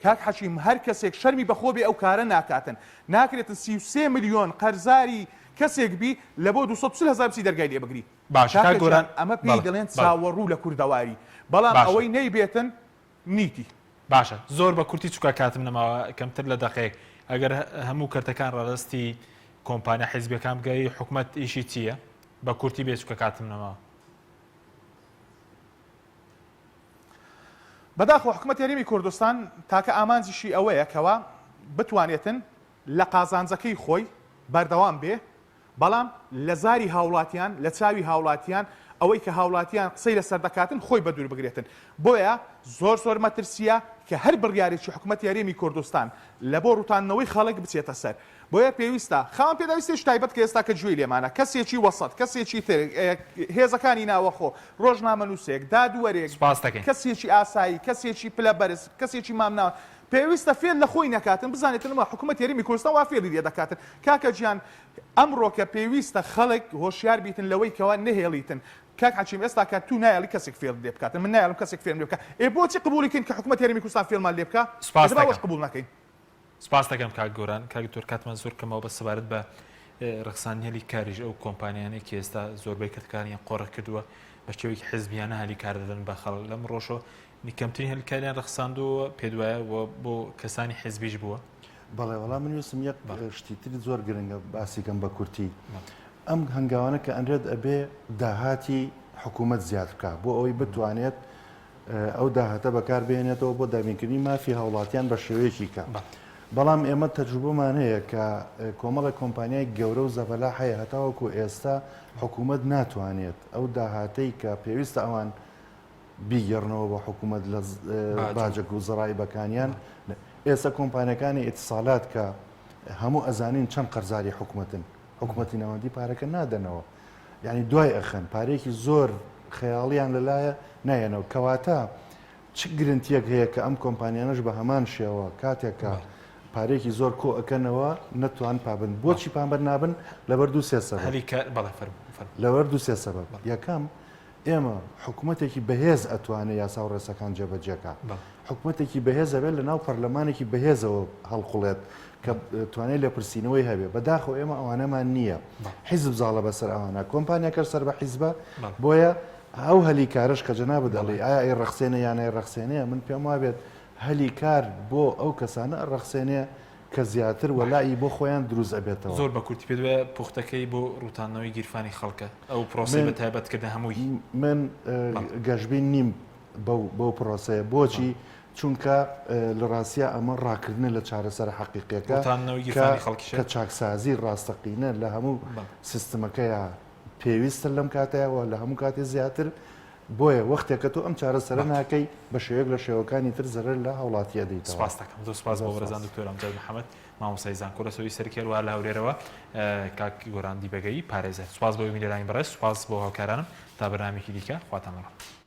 S4: کاک حەشیم هەر کەسێک شەرمی بەخۆ بێ ئەو کارە ناکاتن ناکرێتن 33 میلیۆن قەرزاری کەسێک بی لە بۆ 240,000 بچی دەرگای لێ بگری ئەمە پێی دەڵێن چاوەڕوو لە کوردەواری بەڵام ئەوەی نەیبێتن نیتی
S1: باشە زۆر بە کورتی چووکە کاتم نەماوە کەمتر لە دەقەیەک ئەگەر هەموو کەرتەکان ڕادستی کۆمپانیا حیزبیەکان بگەی حکوومەت ئیشی چییە بە کورتی بێ چووکە کاتم نەماوە
S4: بەداخەوە حکوومەت یاریمی کوردستان تاکە ئامانجیشی ئەوەیە کەوا بتوانێتن لە قازانجەکەی خۆی بەردەوام بێ بەڵام لە زاری هاوڵاتیان لە چاوی هاوڵاتیان ئەوەی کە هاوڵاتیان قسەی لەسەر دەکاتن خۆی بە دوور بگرێتن بۆیە زۆر مەترسیە کە هەر بڕیارێکی حکوومەت یاریمی کوردستان لە بۆ ڕوتانەوەی خەڵک بچێتە سەر بۆیە پێویستە خاوەن پێداویستێش تایبەت کە ئێستا کە گوێی لێمانە کەسێکی وەسەد کەسێکی تر هێزەکانی ناوەخۆ ڕۆژنامەنووسێک دادوەرێک کەسێکی ئاسایی کەسێکی پلە بەرز کەسێکی مامناوە پێویستە فێر لە خۆی نەکاتن بزانێتنەوە حکوومەت یاریمی کوردستان وا فێری لێ دەکاتن کاکە گیان ئەمڕۆ کە پێویستە خەڵک هۆشیار بیتن لەوەی کەوا نەهێڵیتن کاک حەچیم ئێستا کە تو نایڵی کەسێک فێر لێ بکاتن من نایڵم کەسێک فێر لێ بکات بۆچی قبولیکەین کە حکوومەت یاریمی کوردستان فێرمان لێ بکات سپاس قبول نەکەین
S1: سپاس دەکەم کاک گۆران کاک تۆر کاتمان زۆر کەمەوە بە سەبارەت بە ڕخسانهێلی کاریژ ئەو کۆمپانیانەی کە ئێستا زۆربەی کردکاریان قۆڕە کردووە بە شێوەیەکی حیزبیانە هەلی کار دەدەن بە خەڵک لەم ڕۆژۆ کەمترین هەلکاریان ڕخساندووە پێدوایە بۆ کەسانی حیزبیش بووە
S3: بەڵێ وەڵام من ویستم یەک شتی تری زۆر گرنگە باسیکەم بە کورتی ئەم هەنگاوانە کە ئەنرێت ئەبێ داهاتی حکوومەت زیاد بکات بۆ ئەوەی بتوانێت ئەو داهاتە بەکاربێنێتەوە بۆ دابینکردنی مافی هاوڵاتیان بە شێوەیەکی کە بەڵام ئێمە تەجروبەمان هەیە کە کۆمەڵە کۆمپانیای گەورە و زەبەلا هەیە هەتاوەکو ئێستا حکوومەت ناتوانێت ئەو داهاتەی کە پێویستە ئەوان بیگەڕنەوە بە حکوومەت لە باجک و زەڕایبەکانیان ئێستا کۆمپانیەکانی ئیتیسالات کە هەموو ئەزانین چەند قەرزاری حکوومەتی ناوەندی پارەکە نادەنەوە یعنی دوای ئەخەن پارێکی زۆر خەیاڵیان لەلایە نایەنەوە کەواتە چ گرنتیەک هەیە کە ئەم کۆمپانیانەش بە هەمان شێوە کاتێکە پارێکی زۆر کۆ ئەەکەنەوە نەتوان پابند بۆچی پامبەر نابن لەبەر دوو سێ سەبەب لەوەر دوو سێ سەبەب یەکەم ئێمە حکوومەتێکی بەهێز ئەتوانێت یاسا و ڕێسەکان جێبەجێکە حکوومەتێکی بەهێز ئەبێت لە ناو پەرلەمانێکی بەهێزەوە هەڵقوڵێت کە توانێت لە پرسیینەوەی هەبێ بەداخەوە ئێمە ئەوانەمان نییە حیزب زاڵە بەسەر ئەوانە کۆمپانیەکە سەر بە حیزبە بۆیە ئەو هەلی کارش کە جەناب دەڵێ ئایا ئەی ڕەخسێنە یانەی ڕەخسێنەیە من پێم وابێت هەلی کار بۆ ئەو کەسانە ڕەخسێنەیە کە زیاتر وەلایی بۆ خۆیان دروست ئەبێتەوە
S1: زۆر بە کورتی پێ دوێ پوختەکەی بۆ ڕوتانەوەی گیرفانی خەڵکە ئەو پرۆسی بە تایبەتکردن هەمووی
S3: من گەشتبین نیم بەو پرۆسەیە بۆچی چونکە لە ڕاستە ئەمە ڕاکردنە لە چارەسەر حەقیقیەکە کە چاکسازی ڕاستەقینە لە هەموو سیستمەکەیە پێویستە لەم کاتەیەوە لە هەموو کاتێ زیاتر بۆیە وەختێکە تۆ ئەم چارەسەرە ناکەی بە شێوەیەک لە شێوەکانی تر زەرەر لە هەوڵاتیە دەیتەوە.
S1: سپاس دەکەم زۆر سپاس بۆ بەرزان دکتۆر ئەمجاد محەممەد مامۆستای زانکۆ لە سۆی سەرکێڵوا لە هەورێرەوە کاک گۆراندی بەگەی پارێزە سپاس بۆ میلەرانی بەڕێز سپاس بۆ هاوکارانم تا بەرنامێکی دیکە خواتان بەڕێ.